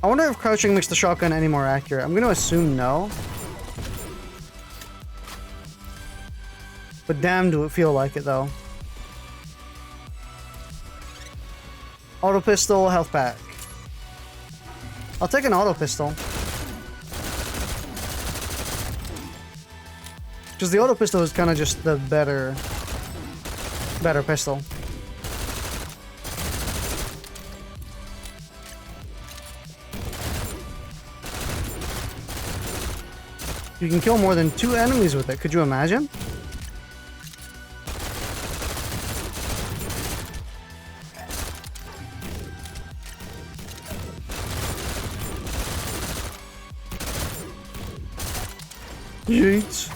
I wonder if crouching makes the shotgun any more accurate. I'm going to assume no. But damn, do it feel like it, though. Auto pistol, health pack. I'll take an auto pistol. Because the auto pistol is kind of just the better pistol. You can kill more than 2 enemies with it. Could you imagine? Yeet.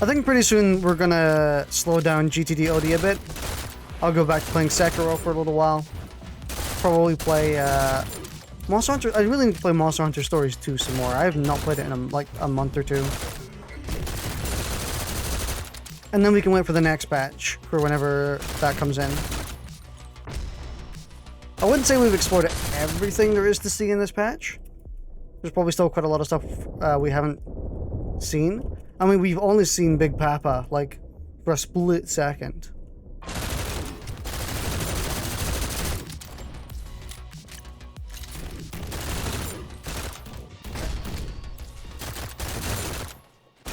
I think pretty soon we're gonna slow down GTTOD a bit. I'll go back to playing Sekiro for a little while. Probably play Monster Hunter. I really need to play Monster Hunter Stories 2 some more. I have not played it in like a month or two. And then we can wait for the next patch for whenever that comes in. I wouldn't say we've explored everything there is to see in this patch. There's probably still quite a lot of stuff we haven't seen. I mean, we've only seen Big Papa, like, for a split second.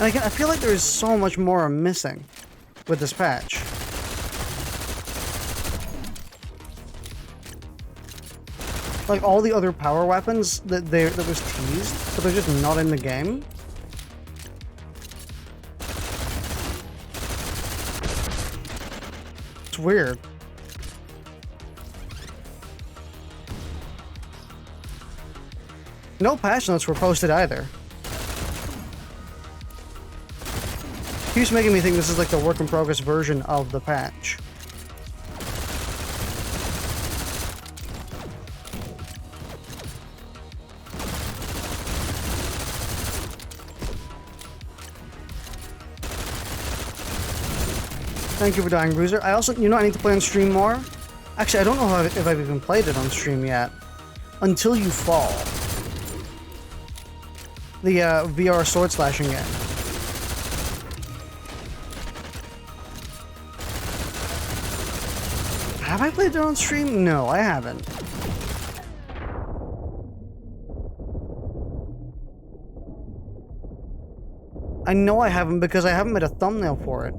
And I feel like there is so much more missing with this patch. Like all the other power weapons that was teased, but they're just not in the game. It's weird. No patch notes were posted either. Keeps making me think this is like the work in progress version of the patch. Thank you for dying, Bruiser. I also, you know, I need to play on stream more. Actually, I don't know if I've even played it on stream yet. Until You Fall. The VR sword slashing game. Have I played it on stream? No, I haven't. I know I haven't because I haven't made a thumbnail for it.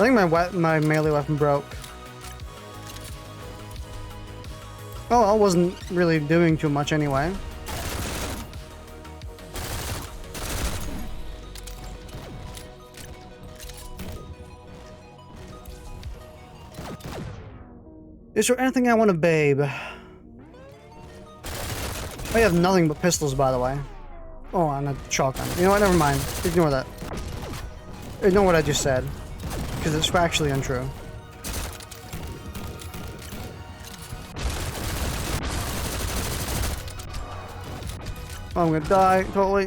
I think my melee weapon broke. Oh, I wasn't really doing too much anyway. Is there anything I want to babe? I have nothing but pistols, by the way. Oh, and a shotgun. You know what? Never mind. Ignore that. Ignore what I just said. Because it's factually untrue. Oh, I'm gonna die, totally.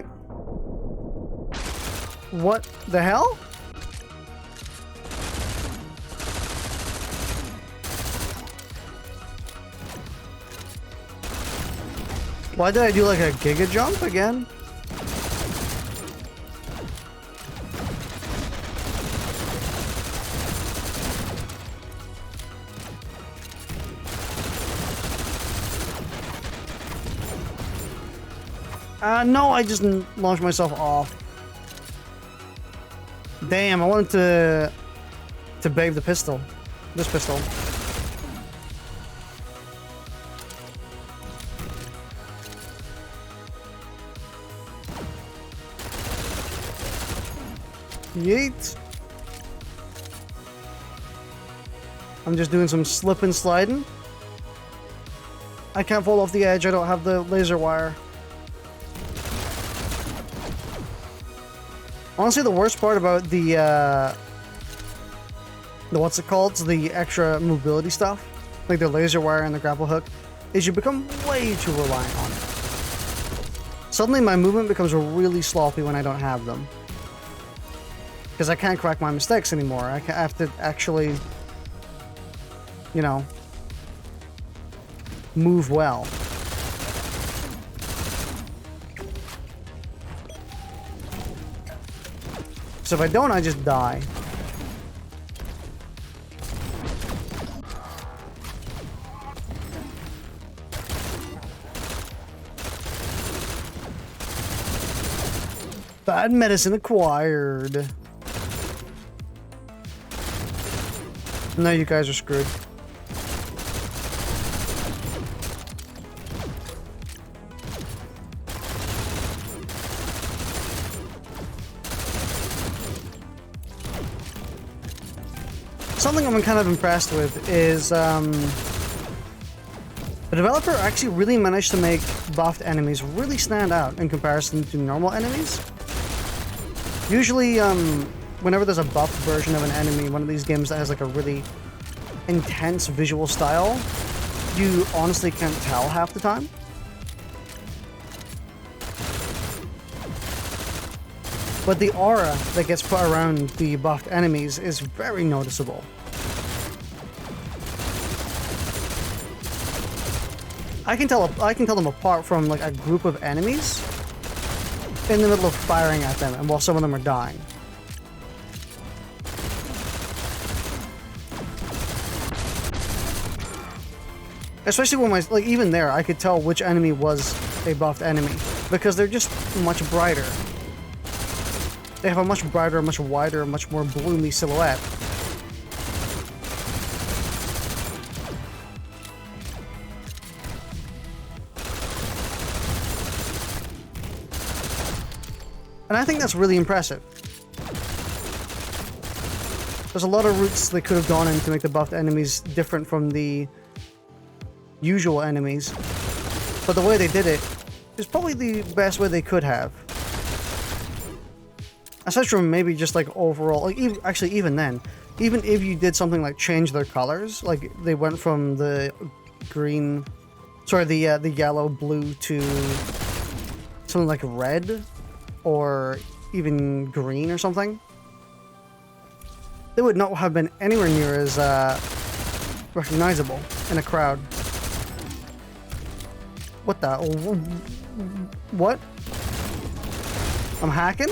What the hell? Why did I do like a giga jump again? No, I just launched myself off. Damn, I wanted to babe the pistol. This pistol. Yeet. I'm just doing some slip and sliding. I can't fall off the edge, I don't have the laser wire. Honestly, the worst part about the what's it called? The extra mobility stuff, like the laser wire and the grapple hook, is you become way too reliant on it. Suddenly my movement becomes really sloppy when I don't have them. Because I can't correct my mistakes anymore. I have to actually, you know, move well. So if I don't, I just die. Bad medicine acquired. Now you guys are screwed. Something I'm kind of impressed with is the developer actually really managed to make buffed enemies really stand out in comparison to normal enemies. Usually, whenever there's a buffed version of an enemy, one of these games that has like a really intense visual style, you honestly can't tell half the time. But the aura that gets put around the buffed enemies is very noticeable. I can tell them apart from like a group of enemies in the middle of firing at them, and while some of them are dying. Especially when like even there, I could tell which enemy was a buffed enemy because they're just much brighter. They have a much brighter, much wider, much more bloomy silhouette. And I think that's really impressive. There's a lot of routes they could have gone in to make the buffed enemies different from the usual enemies. But the way they did it is probably the best way they could have. Aside from maybe just like overall, like actually even then, even if you did something like change their colors, like they went from the green, sorry, the yellow, blue to something like red, or even green or something, they would not have been anywhere near as recognizable in a crowd. What the? What? I'm hacking?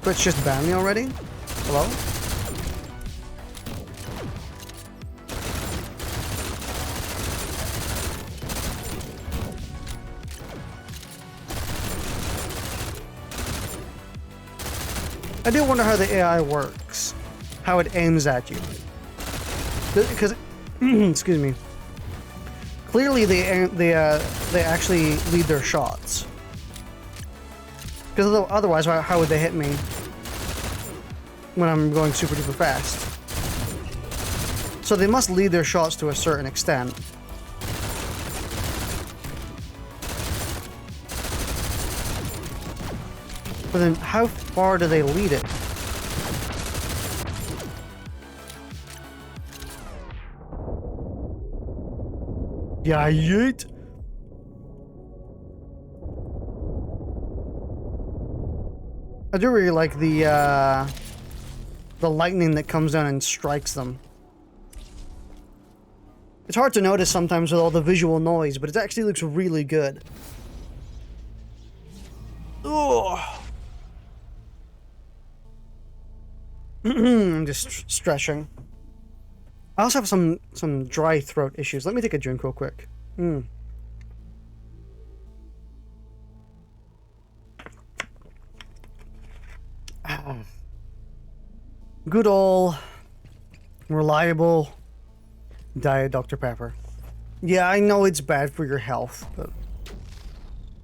Twitch just banned me already? Hello? I do wonder how the AI works, how it aims at you. Because, excuse me. Clearly, they actually lead their shots. Because otherwise, how would they hit me when I'm going super duper fast? So they must lead their shots to a certain extent. But then, how far do they lead it? Yeah, yeet. I do really like the lightning that comes down and strikes them. It's hard to notice sometimes with all the visual noise, but it actually looks really good. Ugh. I'm just stretching. I also have some dry throat issues. Let me take a drink real quick. Good old, reliable Diet Dr. Pepper. Yeah, I know it's bad for your health, but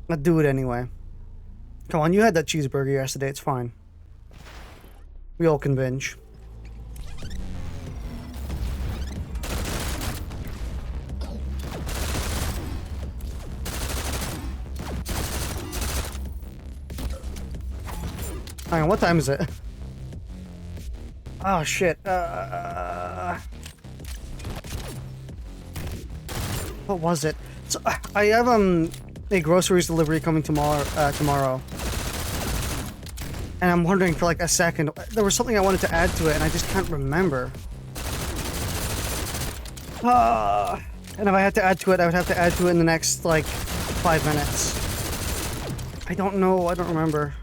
I'll do it anyway. Come on, you had that cheeseburger yesterday. It's fine. We all can binge. Hang on, what time is it? Oh shit. What was it? So I have a groceries delivery coming tomorrow. And I'm wondering for like a second. There was something I wanted to add to it, and I just can't remember. And if I had to add to it, I would have to add to it in the next like 5 minutes. I don't know. I don't remember.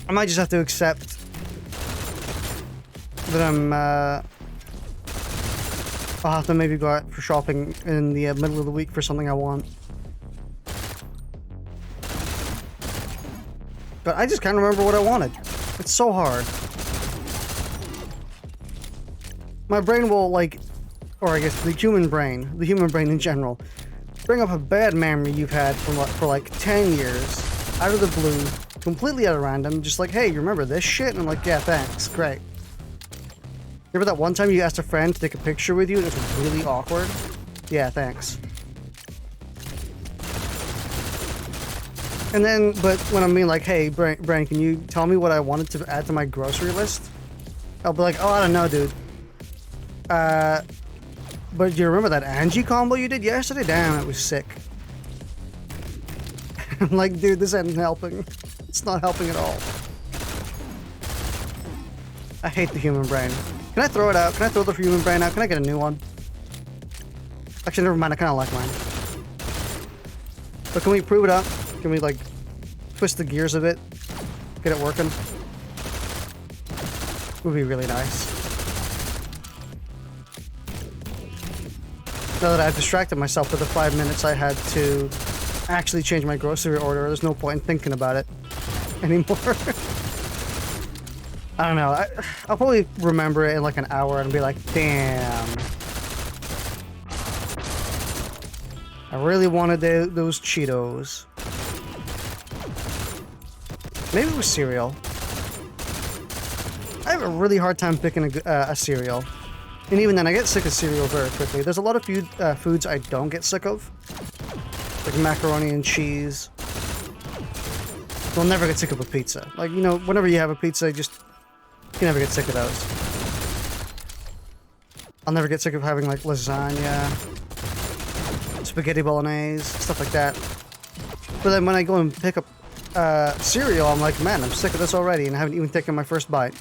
I might just have to accept that I'll have to maybe go out for shopping in the middle of the week for something I want. But I just can't remember what I wanted. It's so hard. My brain will like, or I guess the human brain in general, bring up a bad memory you've had for like 10 years, out of the blue, completely out of random, just like, hey, you remember this shit? And I'm like, yeah, thanks, great. Remember that one time you asked a friend to take a picture with you and it was really awkward? Yeah, thanks. And then, but when I'm being like, hey, Brian, can you tell me what I wanted to add to my grocery list? I'll be like, oh, I don't know, dude. But do you remember that Angie combo you did yesterday? Damn, it was sick. I'm like, dude, this isn't helping. It's not helping at all. I hate the human brain. Can I throw it out? Can I throw the human brain out? Can I get a new one? Actually, never mind. I kind of like mine. But can we prove it up? Can we, like, twist the gears a bit? Get it working? Would be really nice. Now that I've distracted myself with the 5 minutes I had to actually change my grocery order, there's no point in thinking about it anymore. I don't know. I'll probably remember it in like an hour and be like, damn. I really wanted those Cheetos. Maybe it was cereal. I have a really hard time picking a cereal. And even then, I get sick of cereal very quickly. There's a lot of foods I don't get sick of. Like macaroni and cheese. You'll never get sick of a pizza. Like, you know, whenever you have a pizza, you never get sick of those. I'll never get sick of having, like, lasagna, spaghetti bolognese, stuff like that. But then when I go and pick up cereal, I'm like, man, I'm sick of this already, and I haven't even taken my first bite.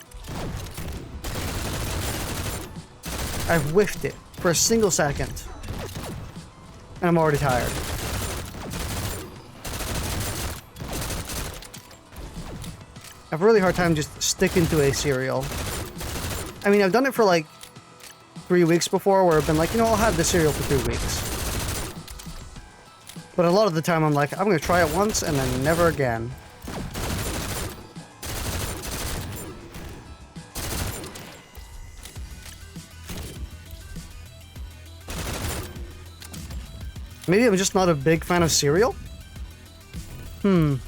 I've whiffed it for a single second, and I'm already tired. I have a really hard time just sticking to a cereal. I mean, I've done it for like 3 weeks before, where I've been like, you know, I'll have this cereal for 3 weeks. But a lot of the time I'm like, I'm gonna try it once and then never again. Maybe I'm just not a big fan of cereal? And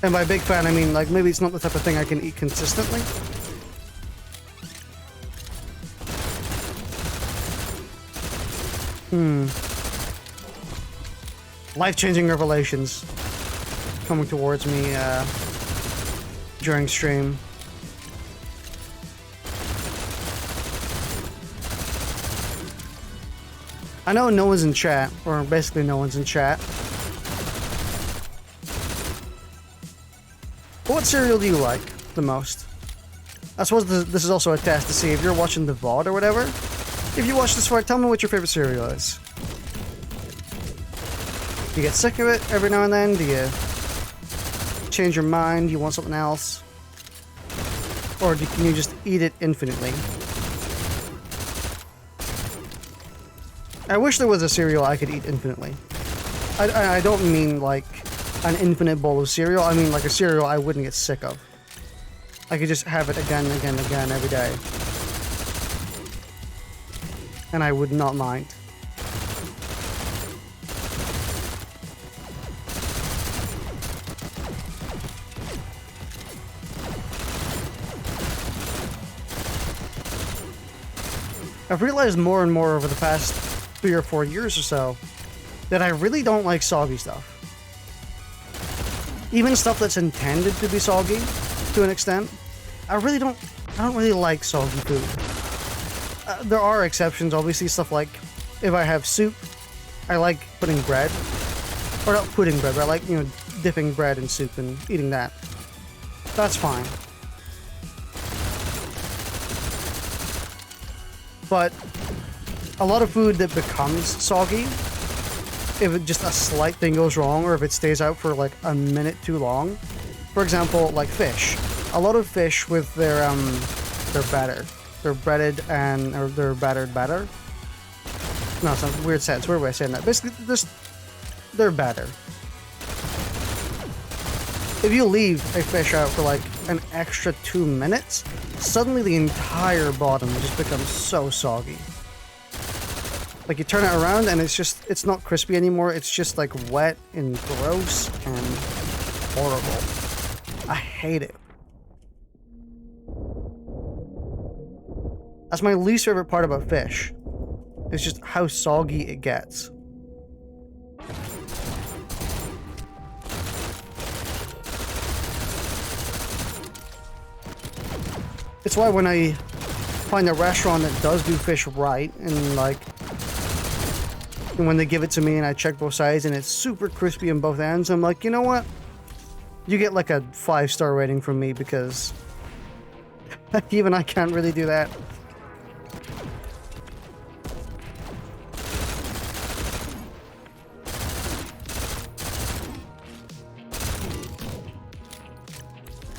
by big fan, I mean, like, maybe it's not the type of thing I can eat consistently. Life-changing revelations coming towards me during stream. I know no one's in chat, or basically no one's in chat. But what cereal do you like the most? I suppose this is also a test to see if you're watching the VOD or whatever. If you watch this far, tell me what your favorite cereal is. Do you get sick of it every now and then? Do you change your mind? Do you want something else? Or can you just eat it infinitely? I wish there was a cereal I could eat infinitely. I don't mean like an infinite bowl of cereal. I mean like a cereal I wouldn't get sick of. I could just have it again and again and again every day. And I would not mind. I've realized more and more over the past 3 or 4 years or so that I really don't like soggy stuff. Even stuff that's intended to be soggy to an extent, I don't really like soggy food. There are exceptions, obviously, stuff like if I have soup, I like putting bread, or not putting bread, but I like, you know, dipping bread in soup and eating that. That's fine. But a lot of food that becomes soggy, if just a slight thing goes wrong, or if it stays out for like a minute too long. For example, like fish. A lot of fish with their batter. They're breaded or they're battered batter. No, it's a weird sense. Weird way of saying that. Basically, they're batter. If you leave a fish out for like an extra 2 minutes, suddenly the entire bottom just becomes so soggy. Like you turn it around and it's not crispy anymore, it's just like wet and gross and horrible. I hate it. That's my least favorite part about fish. It's just how soggy it gets. It's why when I find a restaurant that does do fish right, and like when they give it to me and I check both sides and it's super crispy on both ends, I'm like, you know what? You get like a 5-star rating from me, because even I can't really do that.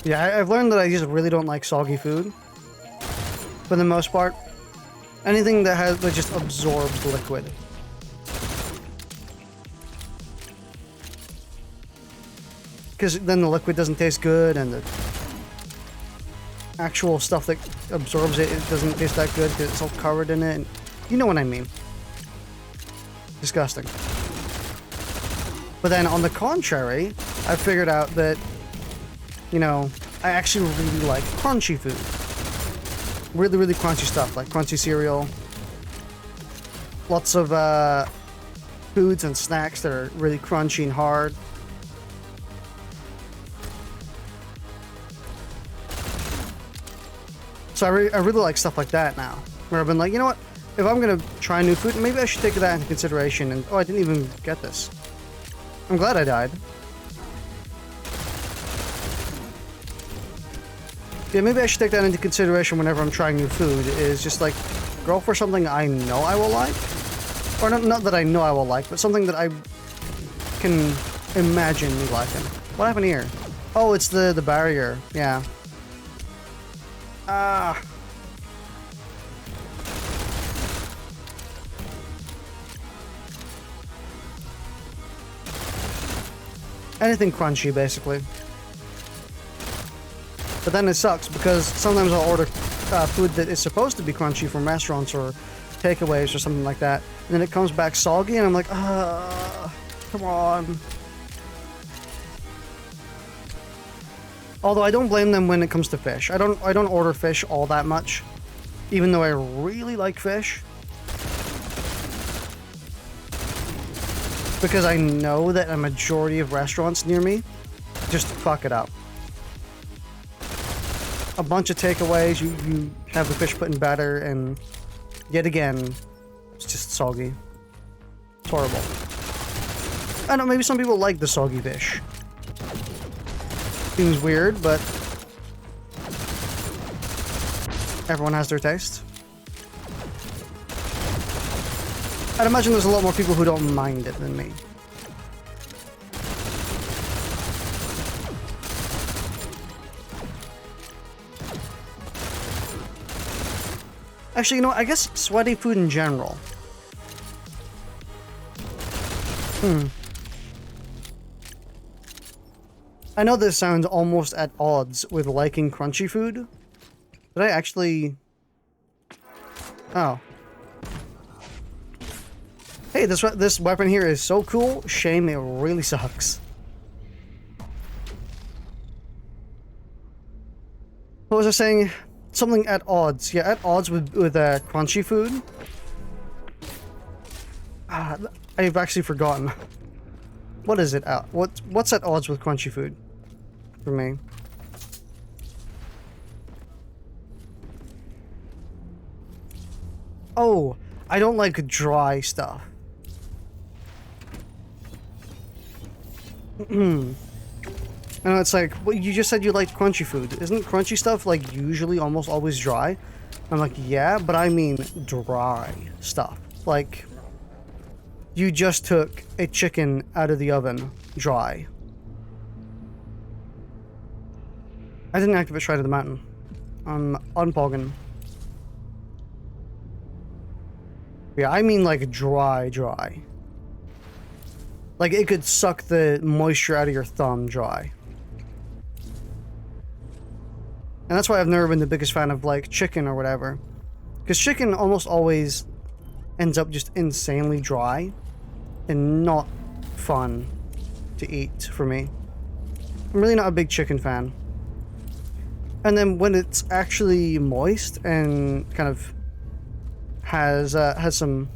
Yeah, I've learned that I just really don't like soggy food. For the most part. Anything that just absorbs liquid. Because then the liquid doesn't taste good, and the actual stuff that absorbs it doesn't taste that good because it's all covered in it. And you know what I mean. Disgusting. But then on the contrary, I figured out that, you know, I actually really like crunchy food. Really, really crunchy stuff, like crunchy cereal. Lots of foods and snacks that are really crunchy and hard. So I really like stuff like that now. Where I've been like, you know what? If I'm going to try new food, maybe I should take that into consideration. And, oh, I didn't even get this. I'm glad I died. Yeah, maybe I should take that into consideration whenever I'm trying new food, is just like, go for something I know I will like. Or not that I know I will like, but something that I can imagine me liking. What happened here? Oh, it's the barrier, yeah. Ah. Anything crunchy, basically. But then it sucks because sometimes I'll order food that is supposed to be crunchy from restaurants or takeaways or something like that, and then it comes back soggy, and I'm like, come on. Although I don't blame them when it comes to fish. I don't order fish all that much, even though I really like fish. Because I know that a majority of restaurants near me just fuck it up. A bunch of takeaways, you have the fish put in batter, and yet again, it's just soggy. It's horrible. I don't know, maybe some people like the soggy fish. Seems weird, but everyone has their taste. I'd imagine there's a lot more people who don't mind it than me. Actually, you know what? I guess sweaty food in general. I know this sounds almost at odds with liking crunchy food. Did I actually... Oh. Hey, this weapon here is so cool. Shame it really sucks. What was I saying? Something at odds. Yeah, at odds with crunchy food. I've actually forgotten. What is it? What's at odds with crunchy food? For me. Oh, I don't like dry stuff. I know it's like, well, you just said you liked crunchy food. Isn't crunchy stuff like usually almost always dry? I'm like, yeah, but I mean dry stuff. Like, you just took a chicken out of the oven dry. I didn't activate Shrine of the Mountain. I'm unpogging. Yeah, I mean like dry. Like it could suck the moisture out of your thumb dry. And that's why I've never been the biggest fan of like chicken or whatever. Because chicken almost always ends up just insanely dry and not fun to eat for me. I'm really not a big chicken fan. And then when it's actually moist and kind of has some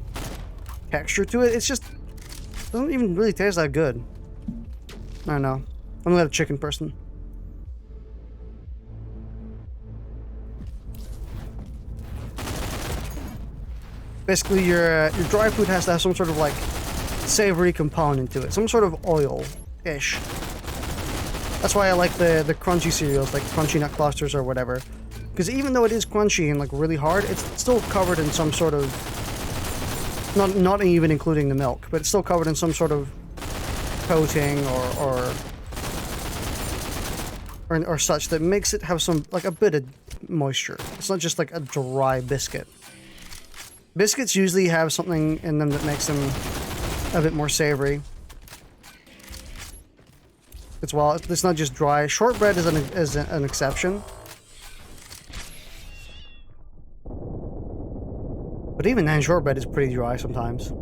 texture to it, it's just doesn't even really taste that good. I don't know. I'm not a chicken person. Basically, your dry food has to have some sort of like savory component to it, some sort of oil-ish. That's why I like the crunchy cereals, like Crunchy Nut Clusters or whatever. Because even though it is crunchy and like really hard, it's still covered in some sort of, not even including the milk, but it's still covered in some sort of coating or such that makes it have some, like a bit of moisture. It's not just like a dry biscuit. Biscuits usually have something in them that makes them a bit more savory. It's not just dry. Shortbread is an exception. But even then, shortbread is pretty dry sometimes.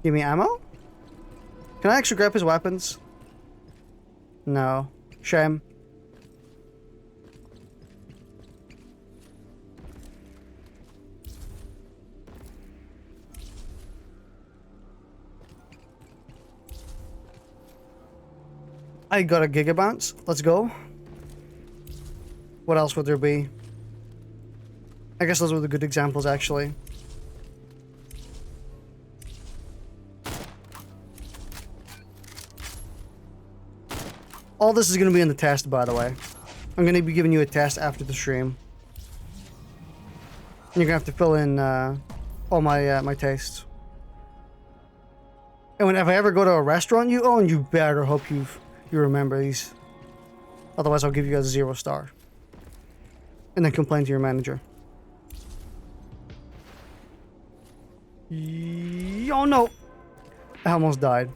Give me ammo? Can I actually grab his weapons? No. Shame. I got a Giga Bounce. Let's go. What else would there be? I guess those were the good examples, actually. All this is going to be in the test, by the way. I'm going to be giving you a test after the stream. And you're going to have to fill in all my my tastes. And if I ever go to a restaurant you own, you better hope you remember these. Otherwise, I'll give you guys a 0 star. And then complain to your manager. Oh no! I almost died.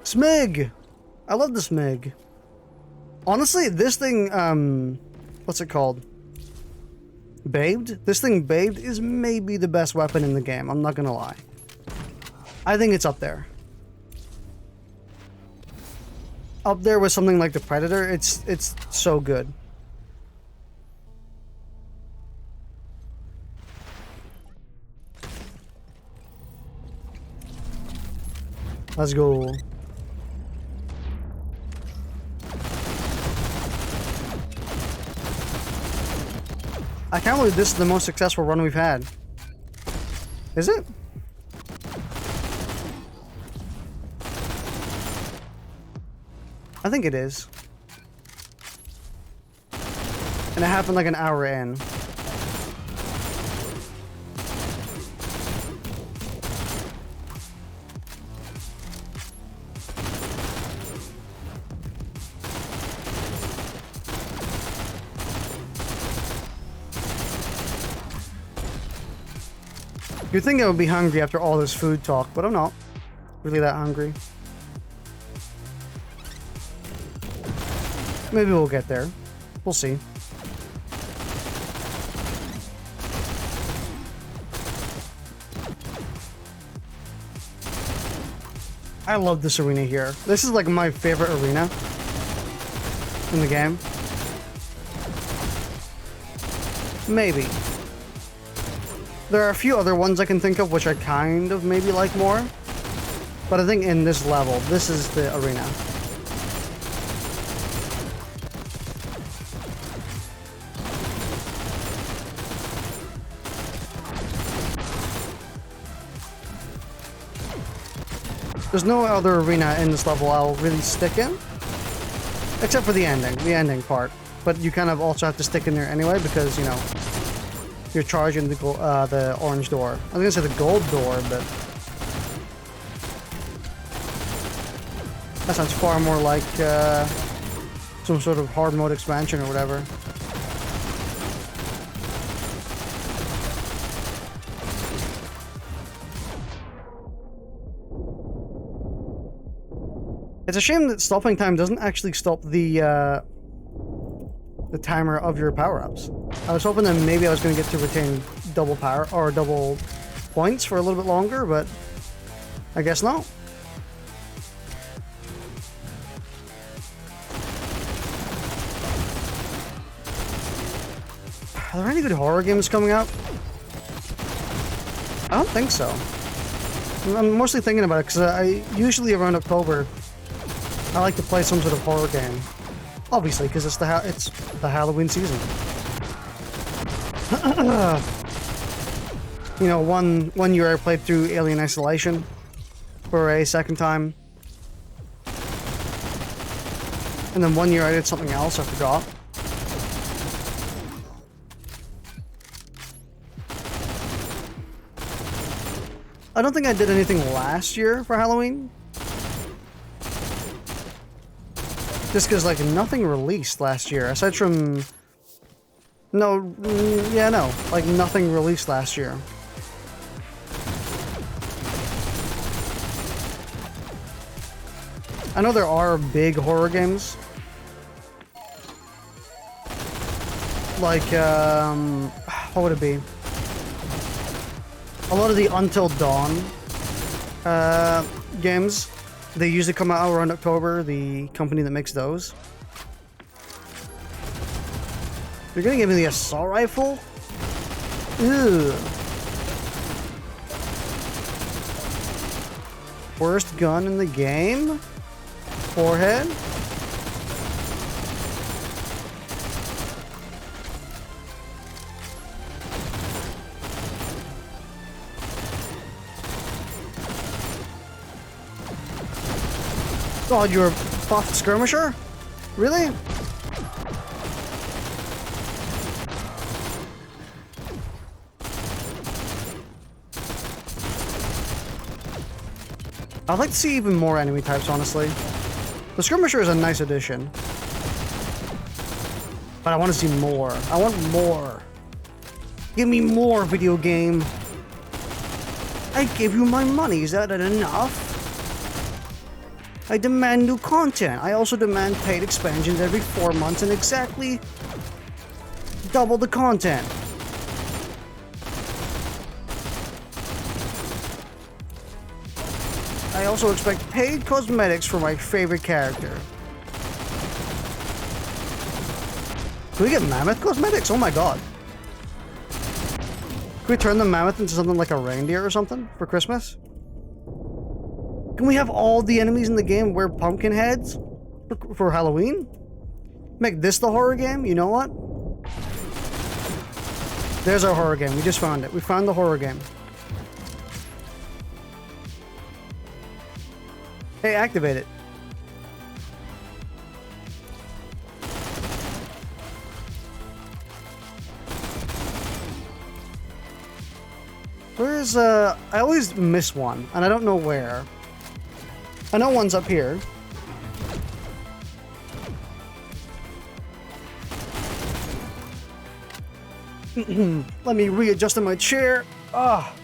Smig! I love the Smig. Honestly, this thing, what's it called? Babed? This thing, Babed, is maybe the best weapon in the game. I'm not gonna lie. I think it's up there. Up there with something like the Predator. It's so good. Let's go. I can't believe this is the most successful run we've had. Is it? I think it is. And it happened like an hour in. You'd think I would be hungry after all this food talk, but I'm not really that hungry. Maybe we'll get there. We'll see. I love this arena here. This is like my favorite arena in the game. Maybe. There are a few other ones I can think of which I kind of maybe like more. But I think in this level, this is the arena. There's no other arena in this level I'll really stick in. Except for the ending part. But you kind of also have to stick in there anyway because, you know, you're charging the orange door. I was gonna say the gold door, but that sounds far more like some sort of hard mode expansion or whatever. It's a shame that stopping time doesn't actually stop the timer of your power-ups. I was hoping that maybe I was going to get to retain double power or double points for a little bit longer, but I guess not. Are there any good horror games coming out? I don't think so. I'm mostly thinking about it because I usually around October I like to play some sort of horror game. Obviously, because it's the Halloween season. You know, one year I played through Alien Isolation for a second time. And then 1 year I did something else, I forgot. I don't think I did anything last year for Halloween. Just because, like, nothing released last year, aside from... No, yeah, no. Like, nothing released last year. I know there are big horror games. Like, what would it be? A lot of the Until Dawn games. They usually come out around October, the company that makes those. You're gonna give me the assault rifle? Ew. Worst gun in the game? Forehead? God, you're a buffed skirmisher? Really? I'd like to see even more enemy types, honestly. The skirmisher is a nice addition. But I want to see more. I want more. Give me more, video game. I gave you my money. Is that enough? I demand new content. I also demand paid expansions every 4 months and exactly double the content. I also expect paid cosmetics for my favorite character. Can we get mammoth cosmetics? Oh my god. Can we turn the mammoth into something like a reindeer or something for Christmas? Can we have all the enemies in the game wear pumpkin heads for Halloween? Make this the horror game? You know what? There's our horror game. We just found it. We found the horror game. Hey, activate it. Where's, I always miss one, and I don't know where. I know one's up here. Let me readjust in my chair. Ah.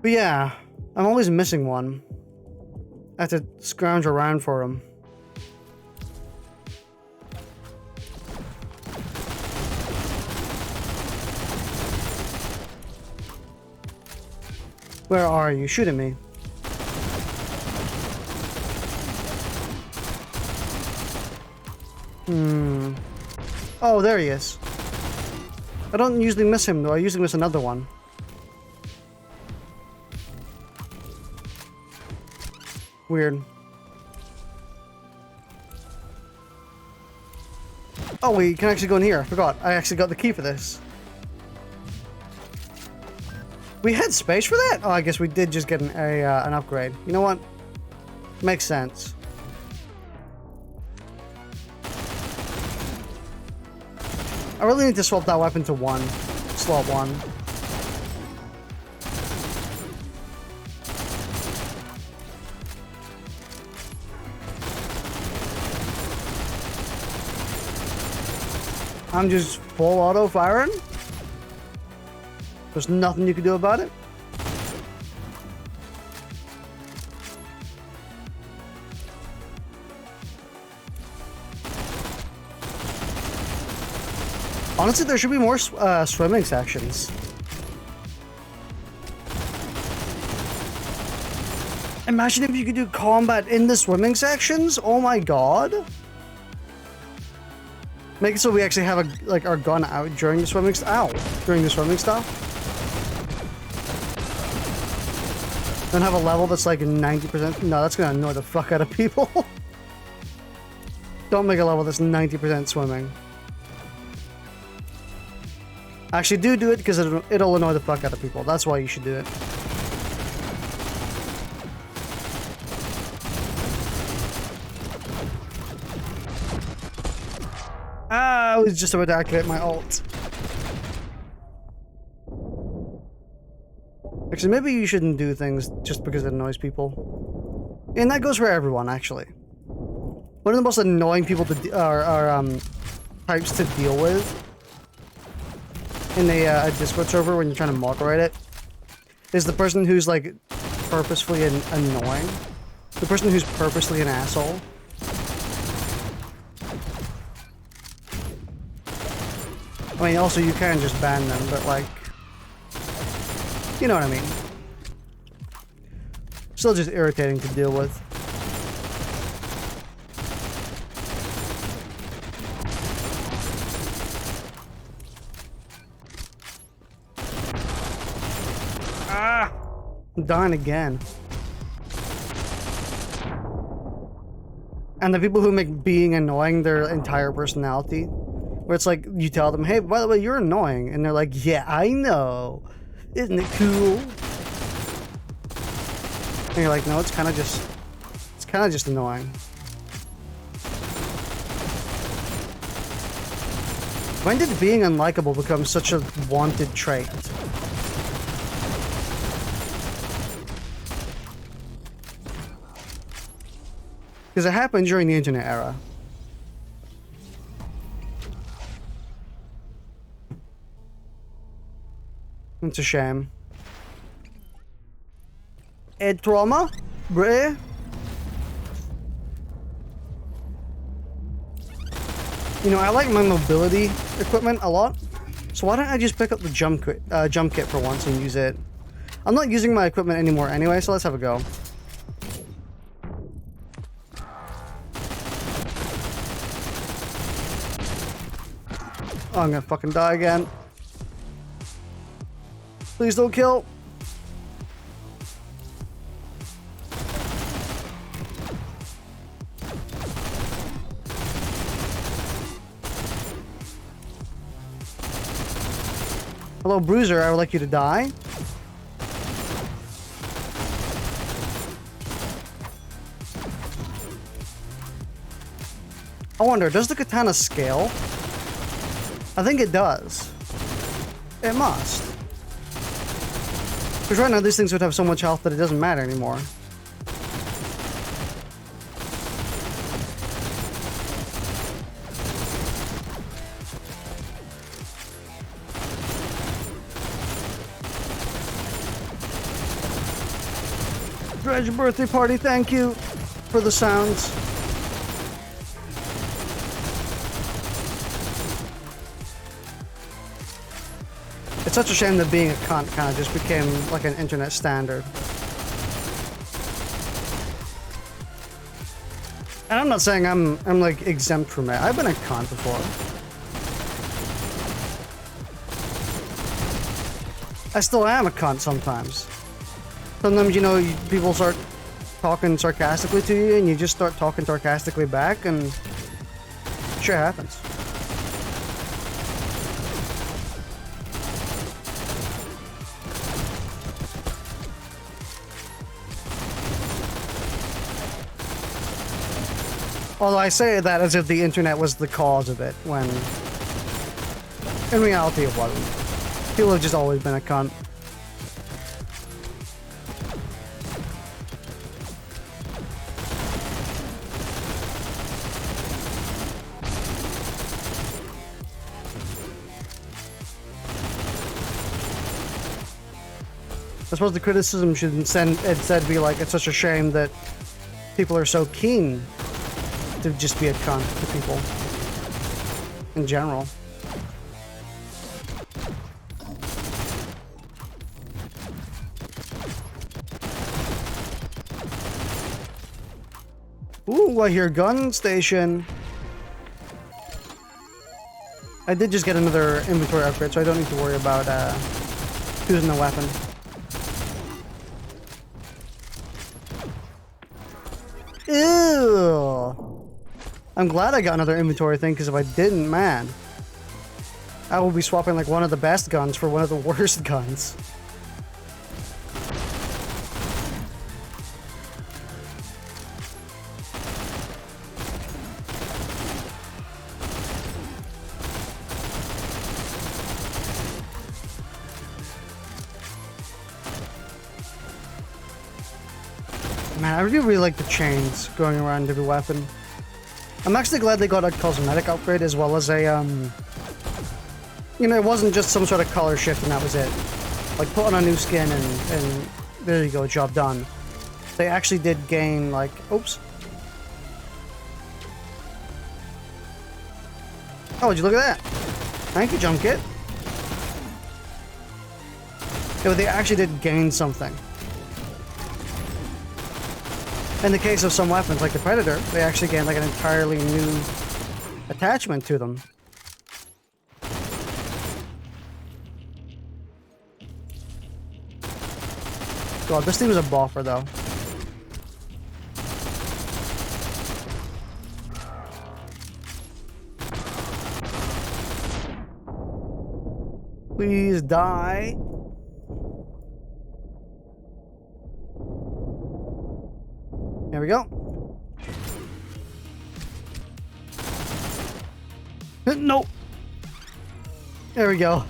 But yeah, I'm always missing one. I have to scrounge around for him. Where are you? Shooting me. Oh, there he is. I don't usually miss him though. I usually miss another one. Weird. Oh, we can actually go in here. I forgot. I actually got the key for this. We had space for that? Oh, I guess we did just get an upgrade. You know what? Makes sense. I really need to swap that weapon to one. Slot one. I'm just full auto firing. There's nothing you can do about it. Honestly, there should be more swimming sections. Imagine if you could do combat in the swimming sections. Oh my god. Make it so we actually have our gun out during the swimming during the swimming stuff. Then have a level that's like 90%. No, that's gonna annoy the fuck out of people. Don't make a level that's 90% swimming. Actually, do it because it'll annoy the fuck out of people. That's why you should do it. Ah, I was just about to activate my ult. Actually, maybe you shouldn't do things just because it annoys people. And that goes for everyone, actually. One of the most annoying people to types to deal with in a Discord server when you're trying to moderate it is the person who's like purposefully annoying. The person who's purposely an asshole. I mean, also you can just ban them, but like, you know what I mean. Still just irritating to deal with. Ah! I'm dying again. And the people who make being annoying their entire personality, where it's like, you tell them, hey, by the way, you're annoying. And they're like, yeah, I know. Isn't it cool? And you're like, no, it's kind of just annoying. When did being unlikable become such a wanted trait? Because it happened during the internet era. It's a shame. Ed trauma? Bruh? You know, I like my mobility equipment a lot. So why don't I just pick up the jump kit for once and use it? I'm not using my equipment anymore anyway, so let's have a go. Oh, I'm gonna fucking die again. Please don't kill. Hello, Bruiser. I would like you to die. I wonder, does the katana scale? I think it does. It must. Because right now these things would have so much health that it doesn't matter anymore. Dredge birthday party, thank you for the sounds. It's such a shame that being a cunt kind of just became like an internet standard. And I'm not saying I'm like exempt from it. I've been a cunt before. I still am a cunt sometimes. Sometimes, you know, people start talking sarcastically to you and you just start talking sarcastically back and shit happens. Although I say that as if the internet was the cause of it, when in reality it wasn't. People have just always been a cunt. I suppose the criticism should instead be like, it's such a shame that people are so keen to just be a cunt to people in general. Ooh, I hear gun station. I did just get another inventory upgrade, so I don't need to worry about using the weapon. Ew. I'm glad I got another inventory thing, because if I didn't, man, I will be swapping like one of the best guns for one of the worst guns. Man, I really like the chains going around every weapon. I'm actually glad they got a cosmetic upgrade as well as a, you know, it wasn't just some sort of color shift and that was it. Like, put on a new skin and there you go, job done. They actually did gain, like, oops. Oh, would you look at that? Thank you, jump kit. Yeah, but they actually did gain something. In the case of some weapons, like the Predator, they actually gain like an entirely new attachment to them. God, this thing was a buffer though. Please die. There we go. Nope. There we go.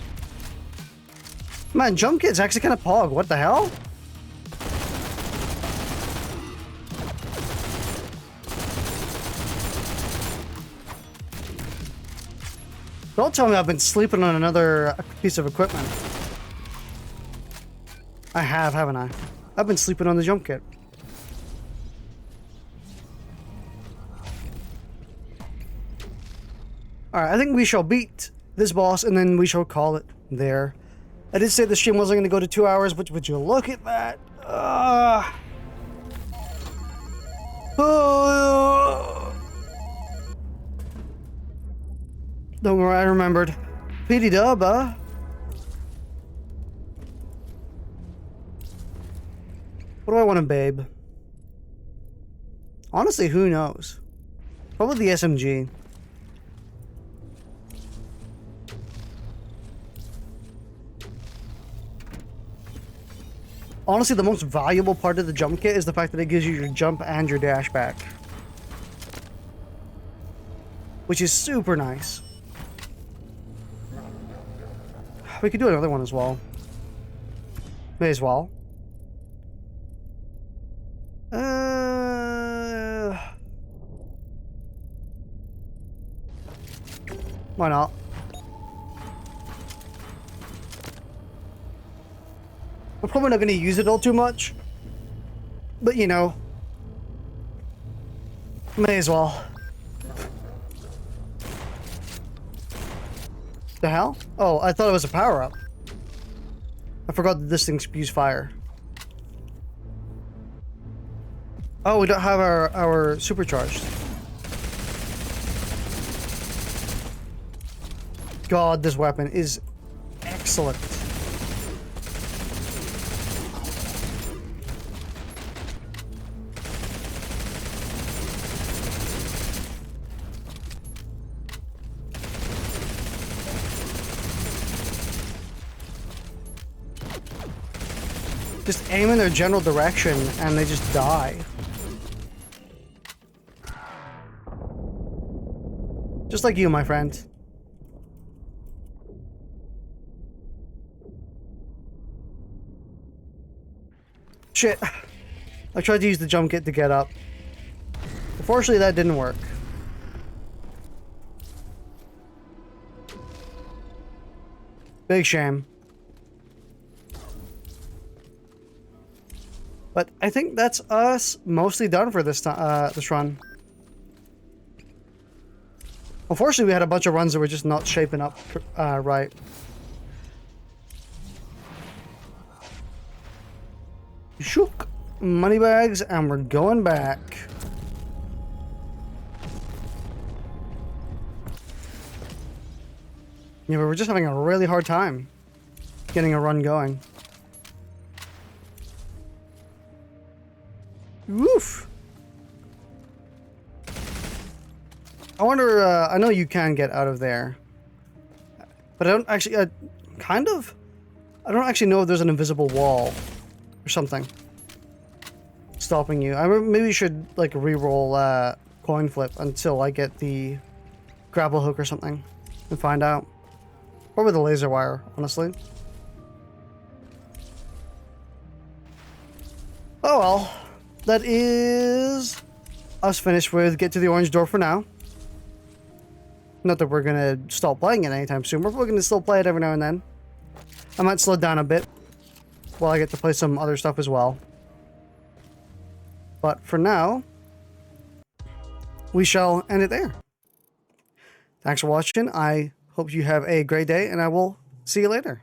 Man, jump kit's actually kind of pog. What the hell? Don't tell me I've been sleeping on another piece of equipment. I have, haven't I? I've been sleeping on the jump kit. Alright, I think we shall beat this boss and then we shall call it there. I did say the stream wasn't going to go to 2 hours, but would you look at that? Don't worry, I remembered. PD dub, huh? What do I want to babe? Honestly, who knows? Probably the SMG. Honestly, the most valuable part of the jump kit is the fact that it gives you your jump and your dash back. Which is super nice. We could do another one as well. May as well. Why not? I'm probably not going to use it all too much. But, you know. May as well. The hell? Oh, I thought it was a power-up. I forgot that this thing spews fire. Oh, we don't have our supercharged. God, this weapon is excellent. Just aim in their general direction and they just die. Just like you, my friend. Shit. I tried to use the jump kit to get up. Unfortunately, that didn't work. Big shame. But I think that's us mostly done for this this run. Unfortunately, we had a bunch of runs that were just not shaping up right. Shook money bags, and we're going back. Yeah, but we're just having a really hard time getting a run going. Woof. I wonder, I know you can get out of there. But I don't actually, I don't actually know if there's an invisible wall or something stopping you. I maybe should, like, re-roll coin flip until I get the grapple hook or something and find out. Probably the laser wire, honestly. Oh well. That is us finished with Get to the Orange Door for now. Not that we're gonna stop playing it anytime soon. We're gonna still play it every now and then. I might slow down a bit while I get to play some other stuff as well. But for now, we shall end it there. Thanks for watching. I hope you have a great day, and I will see you later.